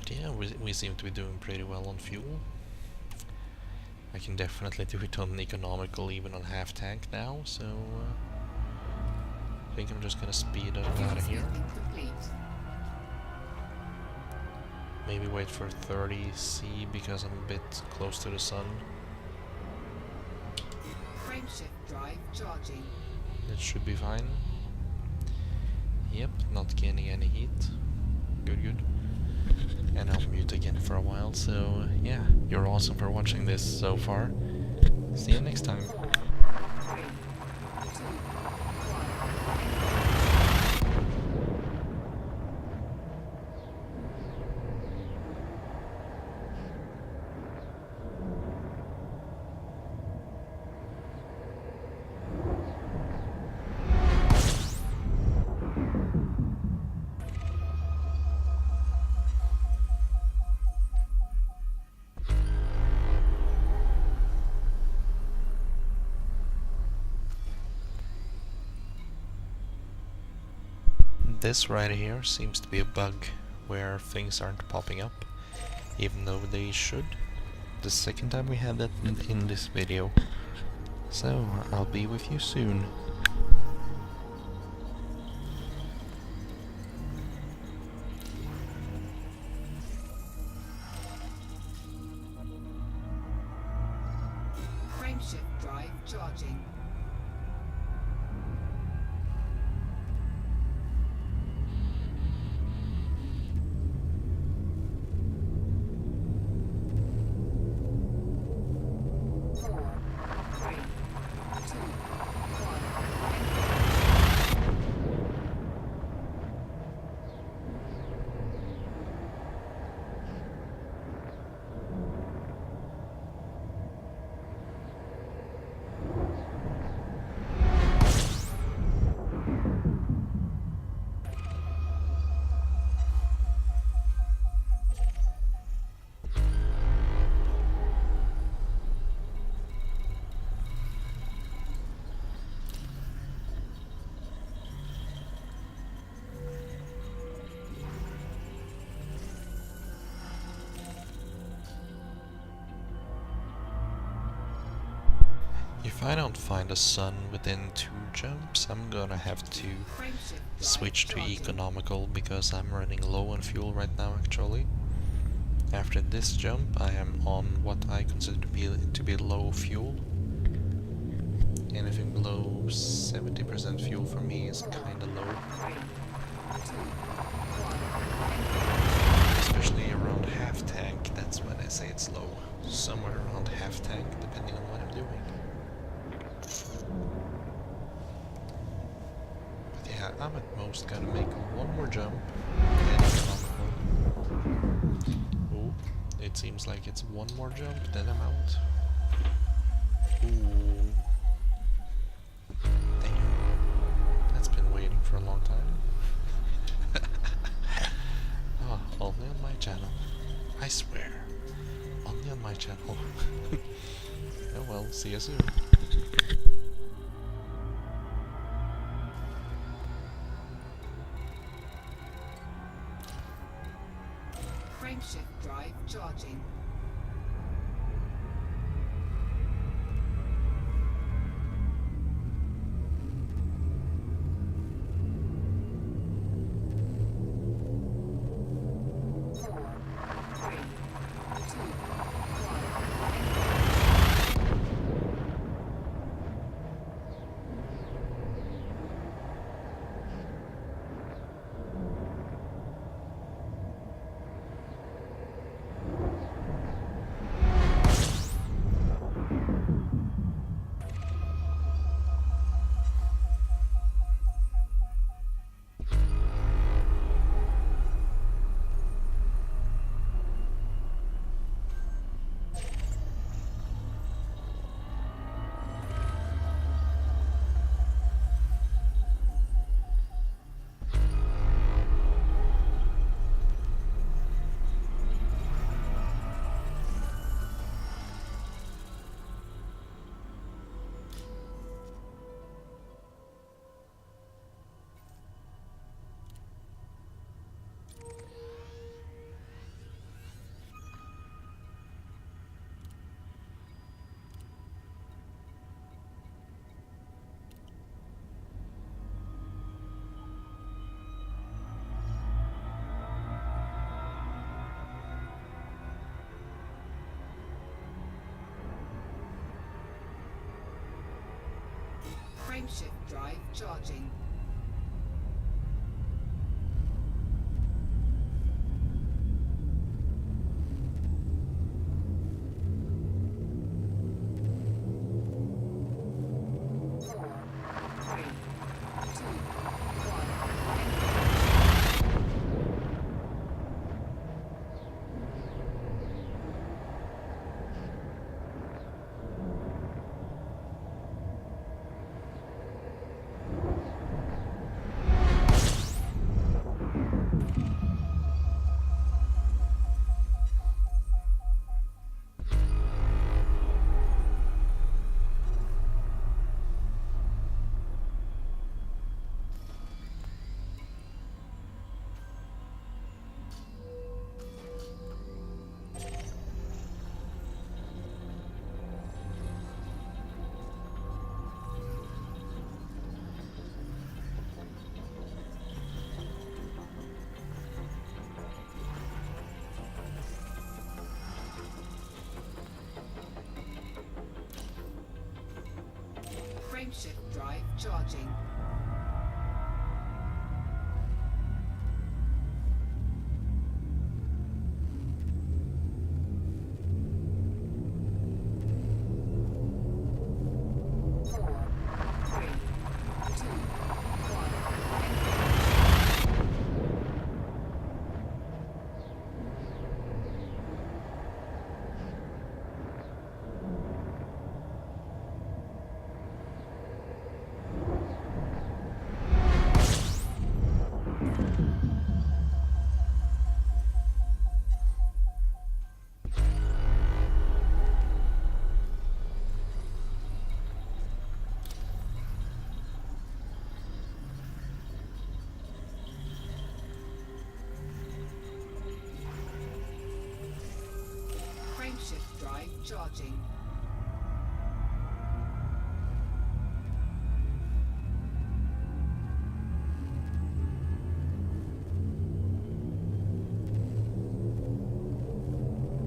But yeah, we seem to be doing pretty well on fuel. I can definitely do it on economical, even on half tank now, so I think I'm just gonna speed up out of here. Maybe wait for 30C because I'm a bit close to the sun. Frameshift drive charging. It should be fine. Yep, not gaining any heat. Good, good. And I'll mute again for a while, so yeah, you're awesome for watching this so far. See you next time. 3, 2, 1. This right here seems to be a bug where things aren't popping up, even though they should. The second time we had that in this video. So, I'll be with you soon. Frameshift drive charging. Four, three, two, If I don't find a sun within 2 jumps, I'm gonna have to frameshift drive switch to charging. economical because I'm running low on fuel right now actually. After this jump I am on what I consider to be low fuel. Anything below 70% fuel for me is kinda low. Three, two, Especially around half tank, that's when I say it's low. Somewhere around half tank, depending on what I'm doing. But yeah, I'm at most gonna make one more jump, then economical. Oh, it seems like it's one more jump, then I'm out. Ooh. Damn. That's been waiting for a long time. Oh, only on my channel. I swear. Only on my channel. Oh well, see you soon. frameshift drive charging. Four, three, two, frameshift drive charging. Four, three, two, Frameshift drive charging. Four, three, two, one. Frameshift drive charging. Four, three,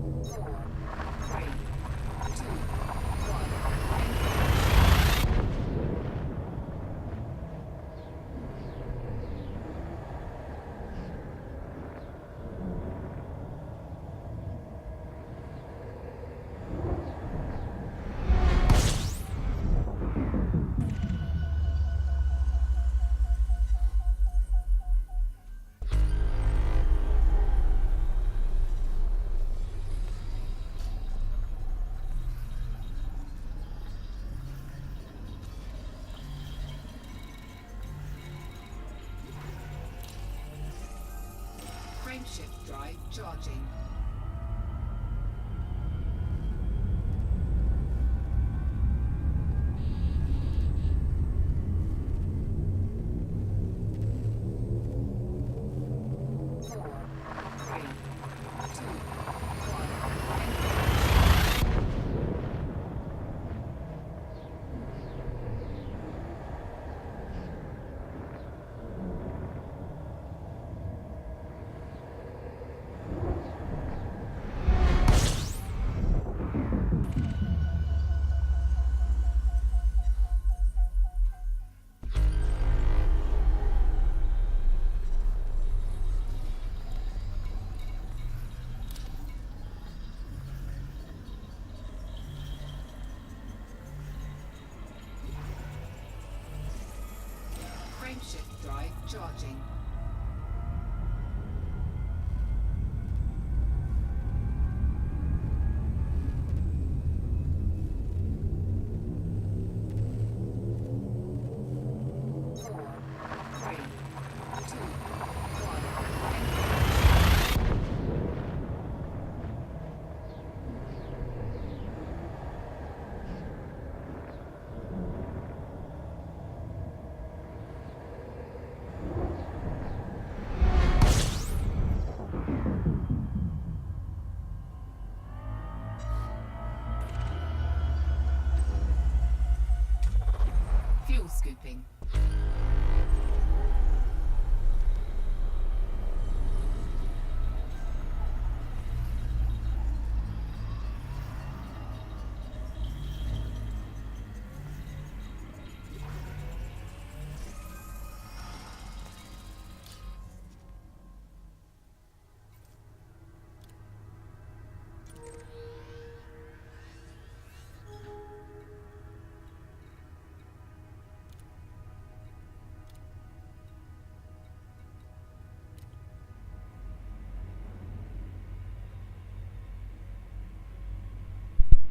two, one. Frameshift drive charging. Four, three, two, one. Frameshift drive charging. Four, three, two, one. Fuel scooping.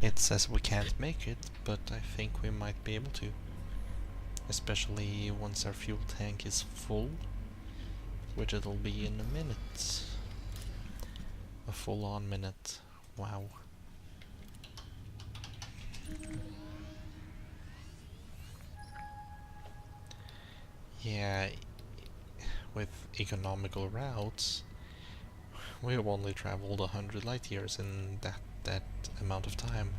It says we can't make it, but I think we might be able to. Especially once our fuel tank is full, which it'll be in a minute. A full-on minute. Wow. Yeah, with economical routes, we've only traveled 100 light years in that amount of time.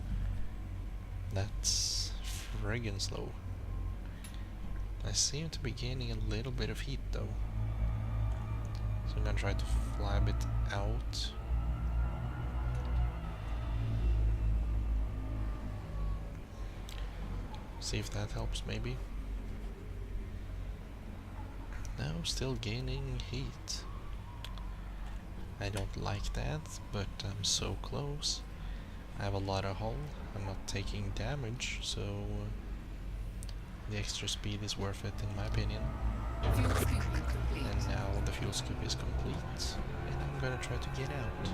That's friggin' slow. I seem to be gaining a little bit of heat though. So I'm gonna try to fly a bit out. See if that helps, maybe. No, still gaining heat. I don't like that, but I'm so close. I have a lot of hull. I'm not taking damage, so the extra speed is worth it in my opinion. Fuel scooping complete. And now the fuel scoop is complete, and I'm gonna try to get out.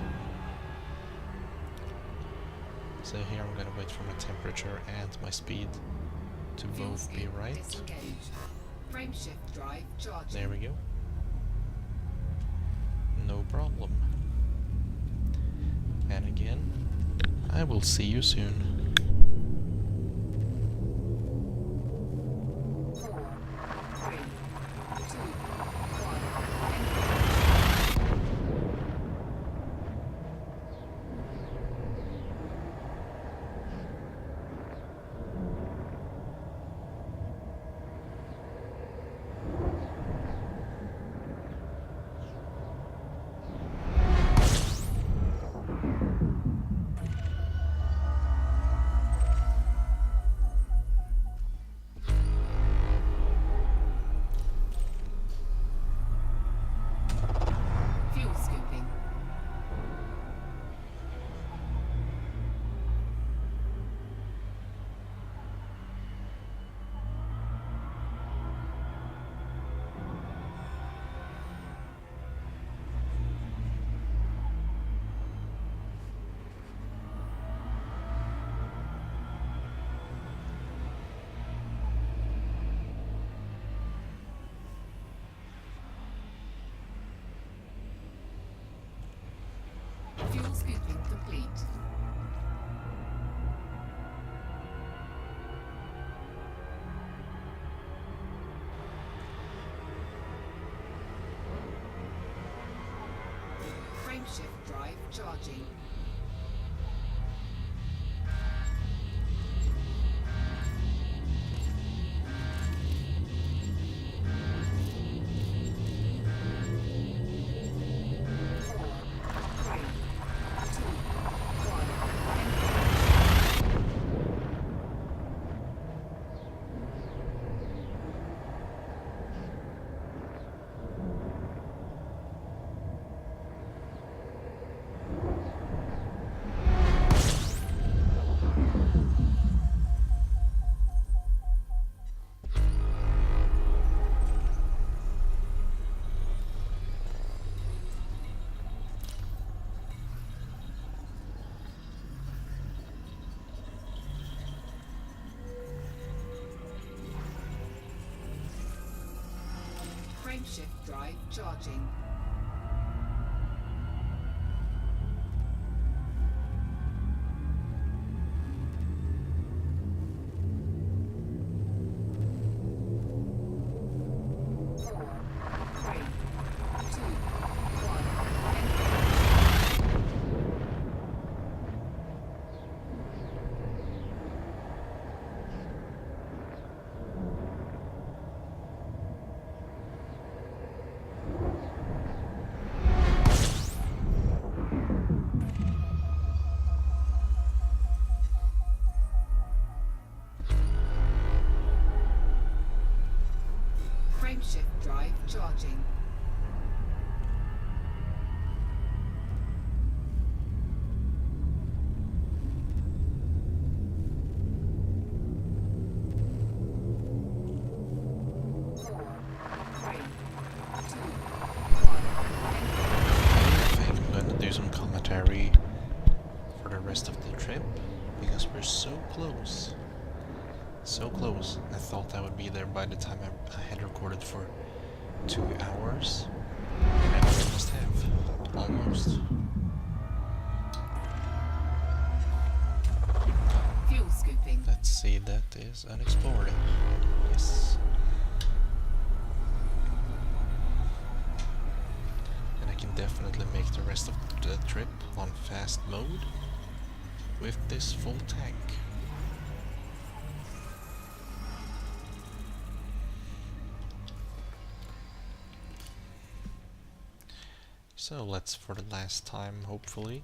So here I'm gonna wait for my temperature and my speed to Fuel both be scoop right. disengaged. Frameshift drive charging. There we go. No problem. And again, I will see you soon. 4, 3, 2, 1. Fuel scooping. Fuel scooping complete. Frameshift drive charging. Four, 3, 2, 1. Frameshift drive charging. Four, 3, 2, 1. Frameshift drive charging. Four, 3, 2, 1. I think I'm gonna do some commentary for the rest of the trip, because we're so close. So close. I thought I would be there by the time I had recorded for 2 hours. And I almost have. Almost. Fuel scooping. Let's see, that is unexplored. Yes. And I can definitely make the rest of the trip on fast mode with this full tank. So let's, for the last time hopefully,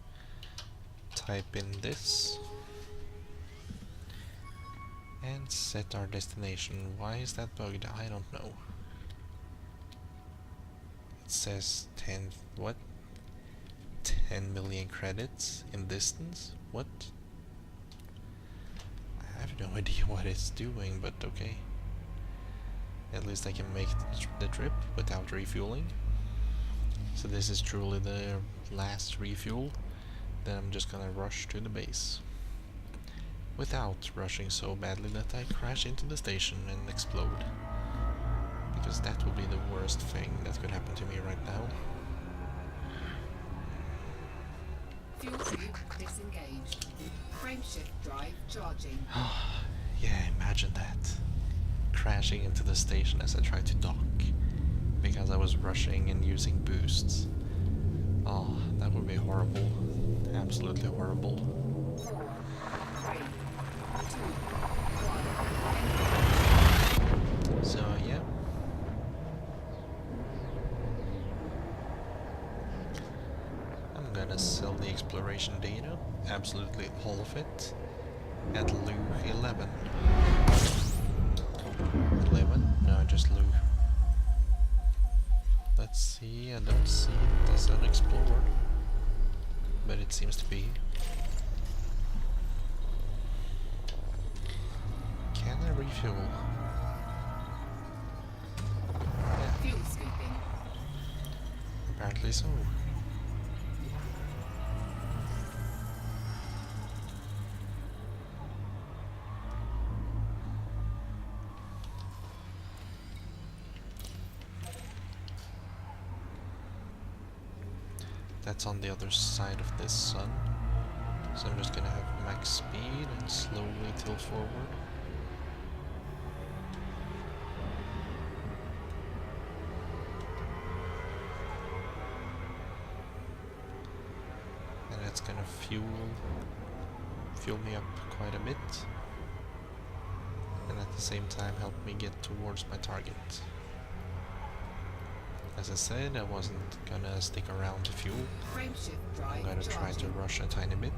type in this And set our destination. Why is that bugged? I don't know. It says 10... what? 10 million credits in distance? What? I have no idea what it's doing, but okay. At least I can make the trip without refueling. So this is truly the last refuel. Then I'm just gonna rush to the base. Without rushing so badly that I crash into the station and explode. Because that would be the worst thing that could happen to me right now. Fuel scoop disengaged. Frameshift drive charging. Yeah, imagine that. Crashing into the station as I tried to dock. Because I was rushing and using boosts. Oh, that would be horrible. Absolutely horrible. 4, 3, 2, 1. So, yeah. I'm gonna sell the exploration data. Absolutely all of it. At Lu 11. 11? No, just Lu. Let's see, I don't see it as unexplored. But it seems to be. Can I refuel? Yeah, Fuel scooping. apparently so. That's on the other side of this sun. So I'm just gonna have max speed and slowly tilt forward. And it's gonna fuel me up quite a bit. And at the same time help me get towards my target. As I said, I wasn't gonna stick around to fuel. Frameshift drive I'm gonna try to charging. rush a tiny bit.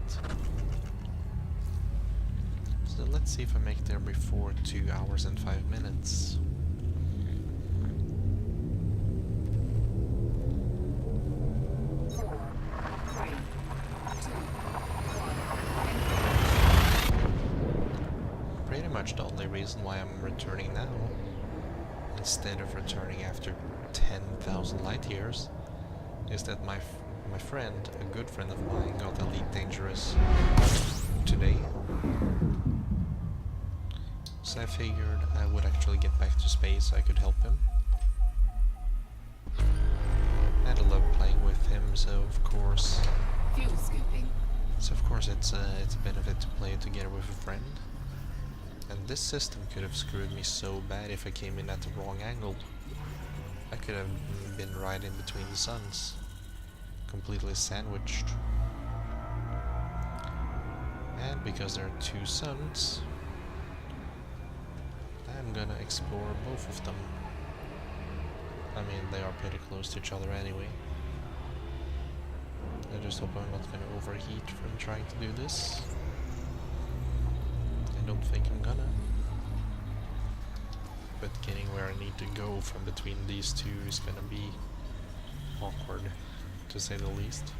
So let's see if I make there before 2 hours and 5 minutes. Four, three, two, one. Pretty much the only reason why I'm returning now, instead of returning after 10,000 light years, is that my friend, a good friend of mine, got Elite Dangerous today. So I figured I would actually get back to space so I could help him. And I love playing with him, so of course Fuel scooping. it's a benefit to play together with a friend. And this system could have screwed me so bad if I came in at the wrong angle. I could have been right in between the suns, completely sandwiched. And because there are 2 suns, I'm gonna explore both of them. I mean, they are pretty close to each other anyway. I just hope I'm not gonna overheat from trying to do this. I don't think I'm gonna. But getting where I need to go from between these two is gonna be awkward, to say the least.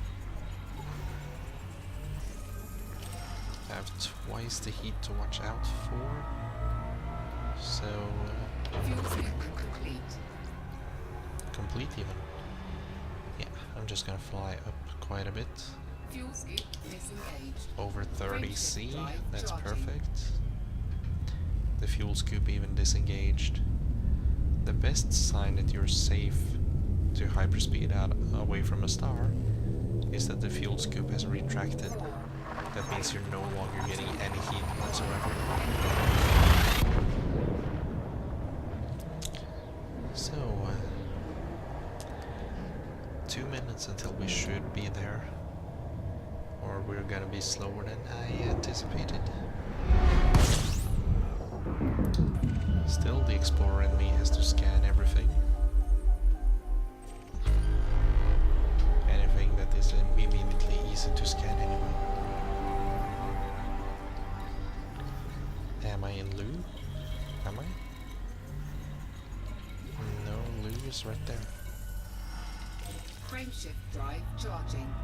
I have twice the heat to watch out for. So, Fuel scooping complete. complete even. Yeah, I'm just gonna fly up quite a bit. Fuel scoop disengaged. Over 30C, drive that's charging. perfect. The fuel scoop even disengaged. The best sign that you're safe to hyperspeed out away from a star is that the fuel scoop has retracted. That means you're no longer getting any heat whatsoever. So, 2 minutes until we should be there. Or we're gonna be slower than I anticipated. Still, the explorer in me has to scan everything. Anything that is immediately easy to scan anyway. Am I in Lou? Am I? No, Lou is right there. Frameshift drive charging.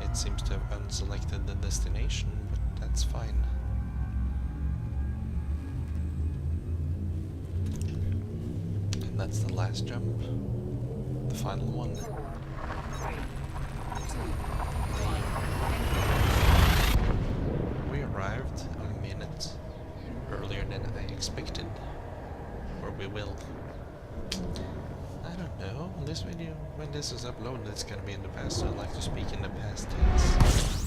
It seems to have unselected the destination, but that's fine. And that's the last jump. The final one. 4, 3, 2, 1. We arrived a minute earlier than I expected. Or we will. I don't know. In this video, when this is uploaded, it's gonna be in the past, so I like to speak in the past tense.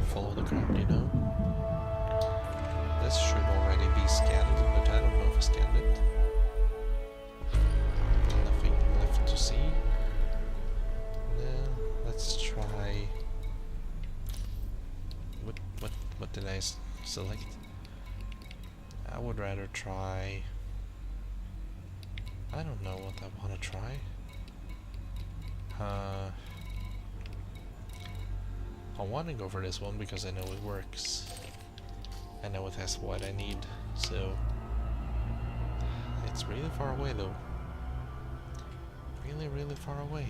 Follow the crowd, you know? This should already be scanned, but I don't know if I scanned it. Nothing left to see. Let's try... What did I select? I would rather try... I don't know what I want to try. I want to go for this one because I know it works. I know it has what I need, so... It's really far away though. Really far away.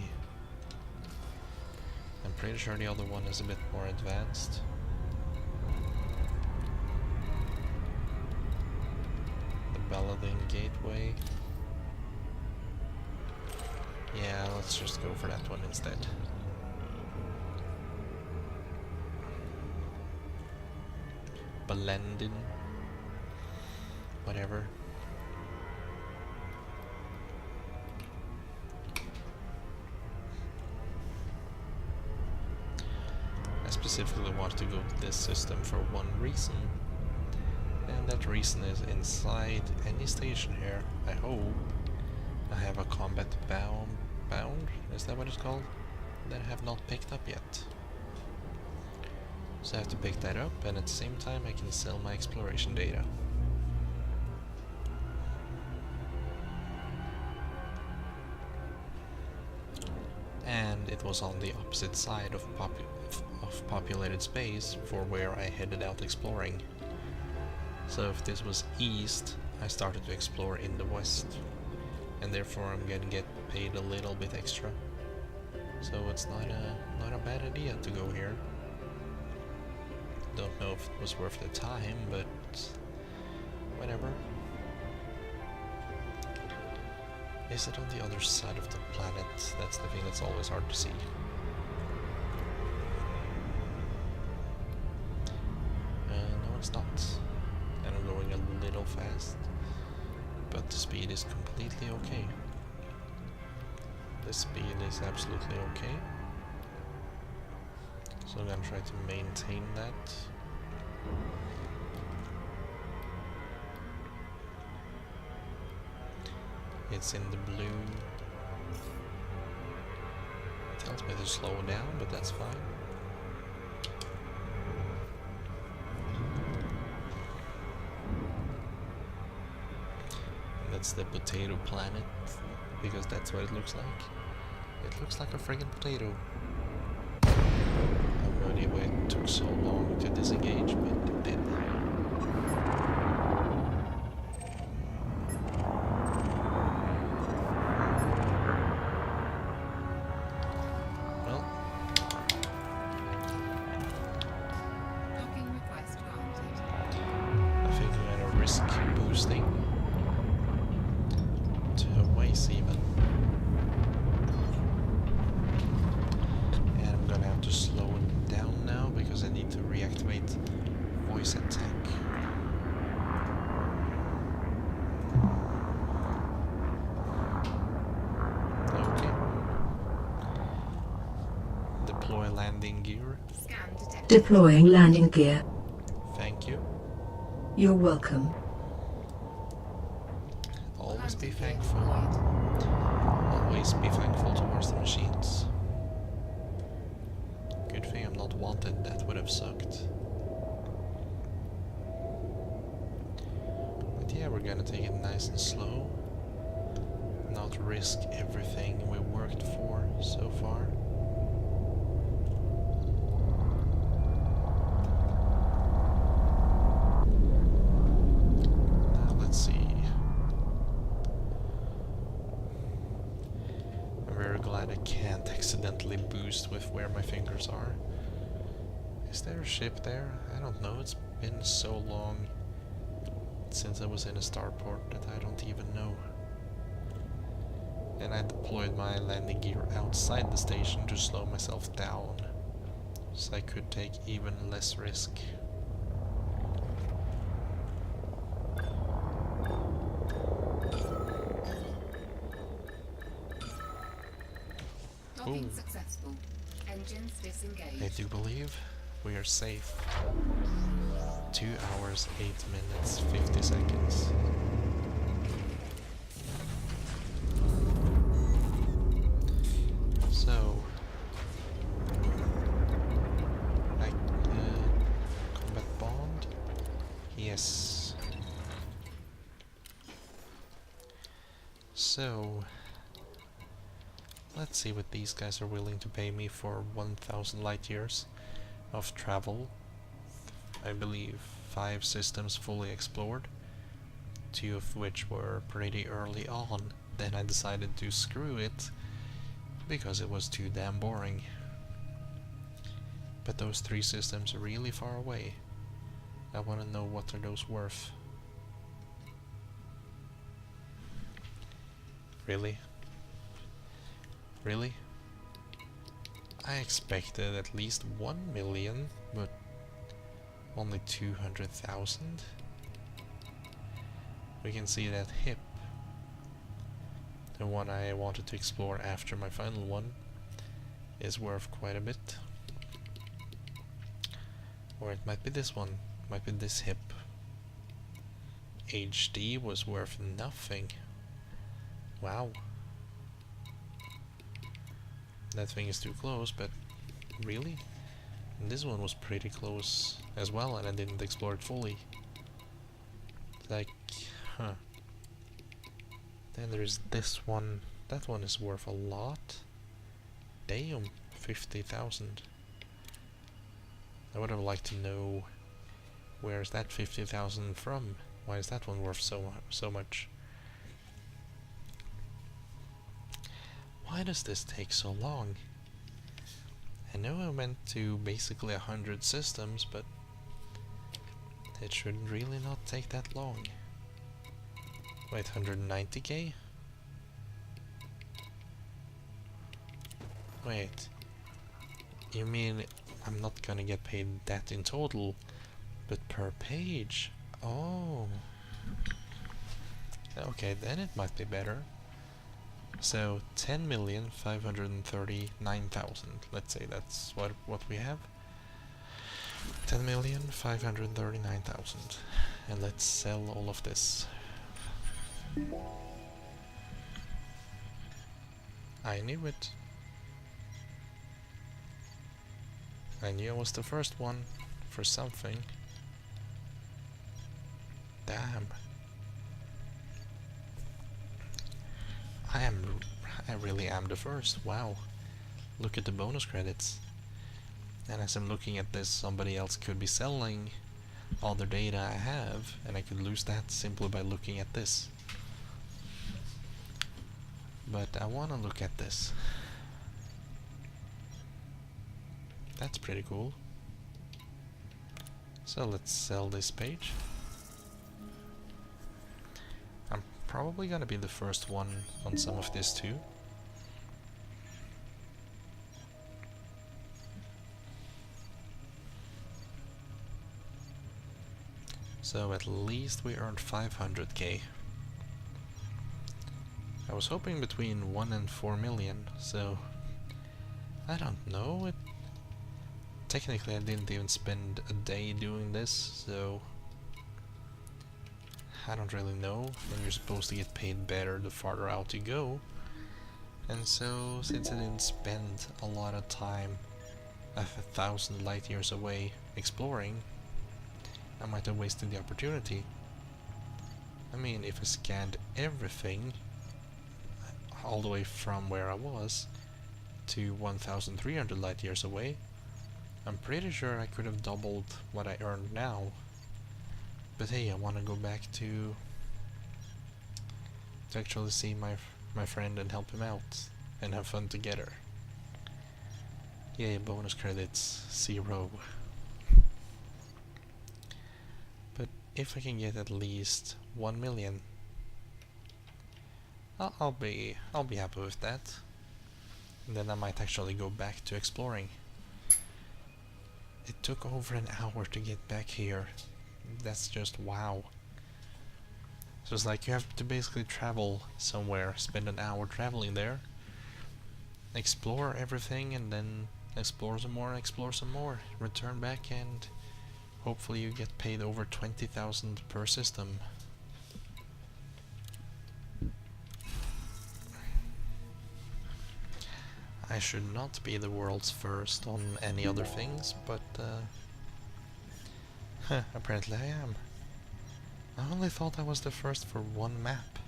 I'm pretty sure the other one is a bit more advanced. The Baladin Gateway. Yeah, let's just go for that one instead. Balandin. Whatever. I specifically want to go to this system for one reason. And that reason is inside any station here, I hope, I have a combat bound, is that what it's called? That I have not picked up yet. So I have to pick that up, and at the same time I can sell my exploration data. And it was on the opposite side of populated space for where I headed out exploring. So if this was east, I started to explore in the west. And therefore I'm gonna get paid a little bit extra. So it's not a bad idea to go here. Don't know if it was worth the time, but whatever. Is it on the other side of the planet? That's the thing that's always hard to see. No, it's not. And I'm going a little fast. But the speed is completely okay. The speed is absolutely okay. So I'm gonna try to maintain that. It's in the blue. It tells me to slow down, but that's fine. That's the potato planet, because that's what it looks like. It looks like a friggin' potato. I have no idea why it took so long to disengage, but it did. Well. Docking request granted. I think I'm gonna risk boosting. Twice even. And I'm gonna have to slow it down now because I need to reactivate voice attack. Okay. Deploy landing gear. Scan detected. Deploying landing gear. Thank you. You're welcome. Always be Landing gear thankful. deployed. Always be thankful towards the machines. Good thing I'm not wanted, that would have sucked. But yeah, we're gonna take it nice and slow. Not risk everything we worked for so far. can't accidentally boost with where my fingers are. Is there a ship there? I don't know, it's been so long since I was in a starport that I don't even know. And I deployed my landing gear outside the station to slow myself down, so I could take even less risk. Docking successful. Engines disengaged. I do believe we are safe. 2 hours, 8 minutes, 50 seconds. So, like combat bond? Yes. So, let's see what these guys are willing to pay me for 1,000 light years of travel. I believe 5 systems fully explored, 2 of which were pretty early on. Then I decided to screw it because it was too damn boring. But those 3 systems are really far away. I want to know what are those worth. Really? Really? I expected at least 1 million, but only 200,000? We can see that hip, the one I wanted to explore after my final one, is worth quite a bit. Or it might be this one, might be this hip. HD was worth nothing. Wow. That thing is too close, but really? And this one was pretty close as well, and I didn't explore it fully. Like, huh. Then there's this one. That one is worth a lot. Damn, 50,000. I would have liked to know where's that 50,000 from. Why is that one worth so much? Why does this take so long? I know I went to basically 100 systems, but it should really not take that long. Wait, 190k? Wait, you mean I'm not gonna get paid that in total, but per page? Oh. Okay, then it might be better. So 10,539,000. Let's say that's what we have. 10,539,000. And let's sell all of this. I knew it. I knew I was the first one for something. Damn. I really am the first. Wow. Look at the bonus credits. And as I'm looking at this, somebody else could be selling all the data I have, and I could lose that simply by looking at this. But I want to look at this. That's pretty cool. So let's sell this page. I'm probably gonna be the first one on some of this too. So at least we earned 500k. I was hoping between 1 and 4 million, so I don't know. Technically I didn't even spend a day doing this, so I don't really know. And you're supposed to get paid better the farther out you go. And so, since I didn't spend a lot of time 1,000 light years away exploring, I might have wasted the opportunity. I mean, if I scanned everything all the way from where I was to 1,300 light years away, I'm pretty sure I could have doubled what I earned now. But hey, I want to go back to actually see my friend and help him out. and have fun together. Yay, bonus credits 0. But if I can get at least 1 million, I'll be happy with that. And then I might actually go back to exploring. It took over an hour to get back here. That's just wow. So it's like you have to basically travel somewhere, spend an hour traveling there, explore everything, and then explore some more, return back, and hopefully you get paid over 20,000 per system. I should not be the world's first on any other things, but apparently I am. I only thought I was the first for one map,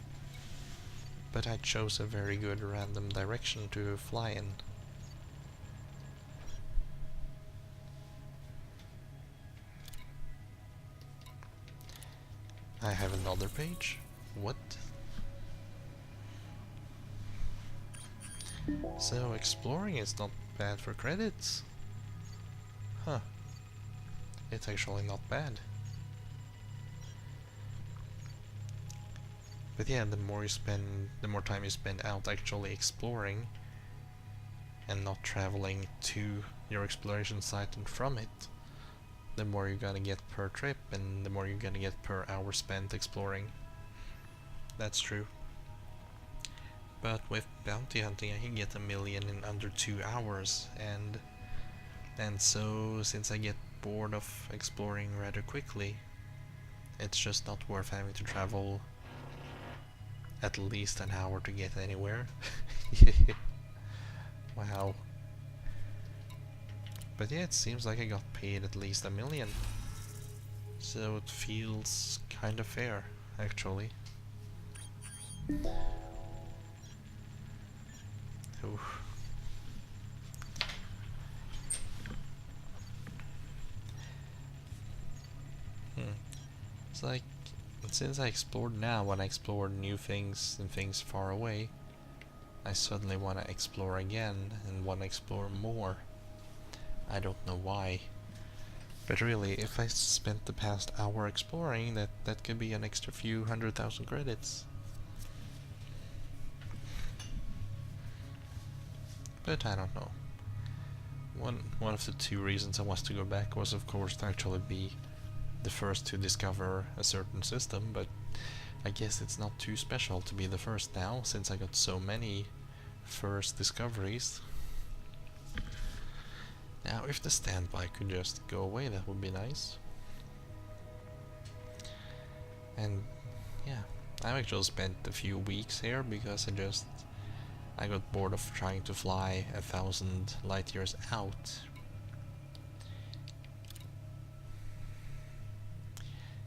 but I chose a very good random direction to fly in. I have another page? What? So exploring is not bad for credits? Huh. It's actually not bad. But yeah, the more time you spend out actually exploring and not traveling to your exploration site and from it, the more you're gonna get per trip and the more you're gonna get per hour spent exploring. That's true. But with bounty hunting I can get 1 million in under 2 hours, and so since I get bored of exploring rather quickly, it's just not worth having to travel at least an hour to get anywhere. Wow. But yeah, it seems like I got paid at least 1 million. So it feels kind of fair, actually. Oof. It's like, since I explored now, when I explored new things and things far away, I suddenly want to explore again and want to explore more. I don't know why. But really, if I spent the past hour exploring, that could be an extra few 100,000 credits. But I don't know. One of the 2 reasons I wanted to go back was of course to actually be the first to discover a certain system, but I guess it's not too special to be the first now, since I got so many first discoveries. Now if the standby could just go away, that would be nice. And yeah, I've actually spent a few weeks here because I got bored of trying to fly 1,000 light years out.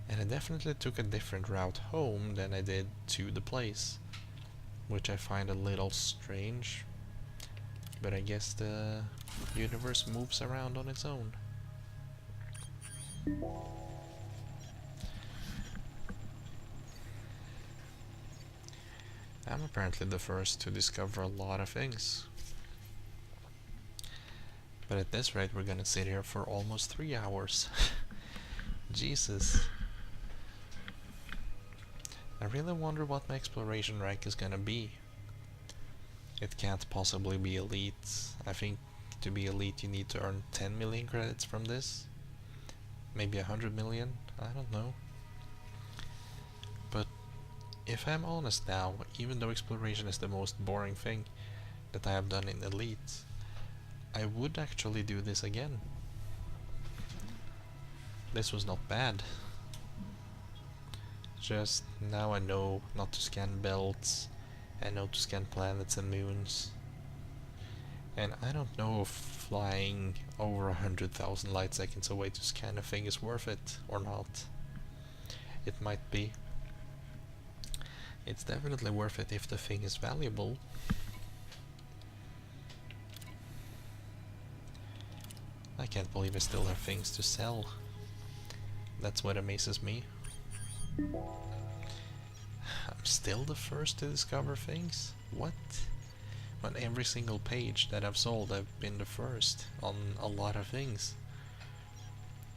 And I definitely took a different route home than I did to the place, which I find a little strange, but I guess the universe moves around on its own. I'm apparently the first to discover a lot of things. But at this rate we're gonna sit here for almost 3 hours. Jesus. I really wonder what my exploration rank is gonna be. It can't possibly be elite. I think to be elite you need to earn 10 million credits from this. Maybe 100 million? I don't know. But if I'm honest now, even though exploration is the most boring thing that I have done in elite, I would actually do this again. This was not bad. Just now I know not to scan belts, I know to scan planets and moons. And I don't know if flying over 100,000 light seconds away to scan a thing is worth it or not. It might be. It's definitely worth it if the thing is valuable. I can't believe I still have things to sell. That's what amazes me. I'm still the first to discover things? What? On every single page that I've sold, I've been the first on a lot of things.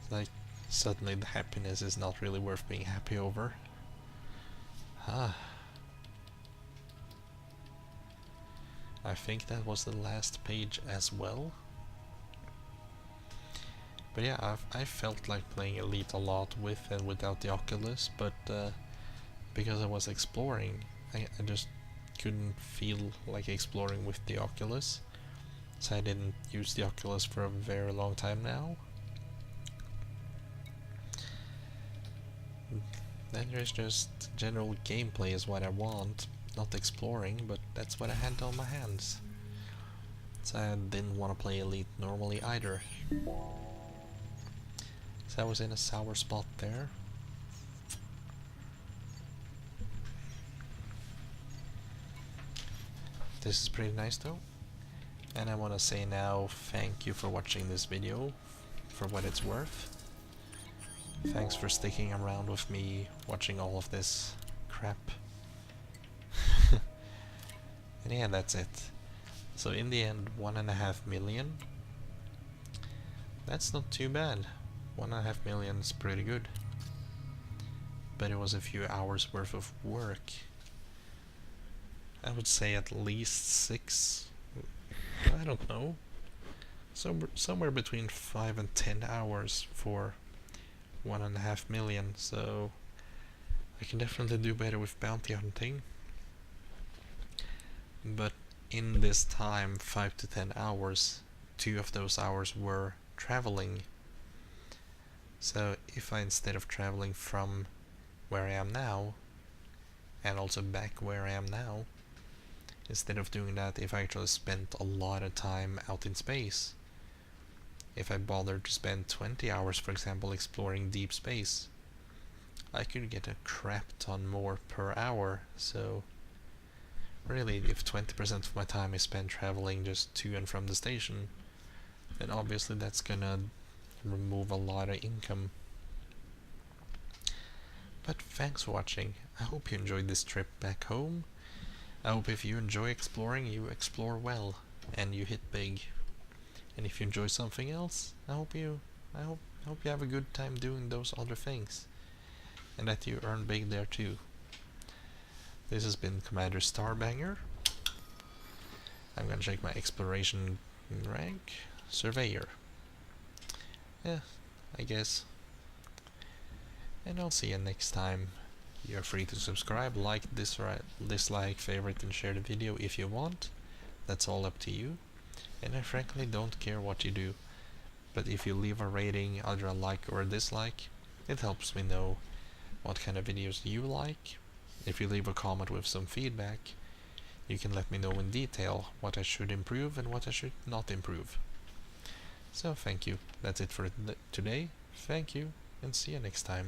Like, suddenly the happiness is not really worth being happy over. I think that was the last page as well. But yeah, I felt like playing Elite a lot with and without the Oculus, but because I was exploring, I just couldn't feel like exploring with the Oculus. So I didn't use the Oculus for a very long time now. Then there's just general gameplay is what I want, not exploring, but that's what I had on my hands. So I didn't want to play Elite normally either. So I was in a sour spot there. This is pretty nice though. And I want to say now, thank you for watching this video, for what it's worth. Thanks for sticking around with me, watching all of this crap. And yeah, that's it. So in the end, 1.5 million. That's not too bad. 1.5 million is pretty good. But it was a few hours worth of work. I would say at least 6. I don't know. Somewhere between 5 and 10 hours for 1.5 million, so I can definitely do better with bounty hunting. But in this time, 5 to 10 hours, 2 of those hours were traveling. So if I, instead of traveling from where I am now, and also back where I am now, instead of doing that, if I actually spent a lot of time out in space, if I bothered to spend 20 hours, for example, exploring deep space, I could get a crap ton more per hour. So really, if 20% of my time is spent traveling just to and from the station, then obviously that's gonna remove a lot of income. But thanks for watching. I hope you enjoyed this trip back home. I hope if you enjoy exploring, you explore well and you hit big. And if you enjoy something else, I hope you have a good time doing those other things, and that you earn big there too. This has been Commander Starbanger. I'm gonna check my exploration rank. Surveyor. Yeah, I guess. And I'll see you next time. You're free to subscribe, like, dislike, favorite, and share the video if you want. That's all up to you. And I frankly don't care what you do. But if you leave a rating, either a like or a dislike, it helps me know what kind of videos you like. If you leave a comment with some feedback, you can let me know in detail what I should improve and what I should not improve. So thank you. That's it for today. Thank you, and see you next time.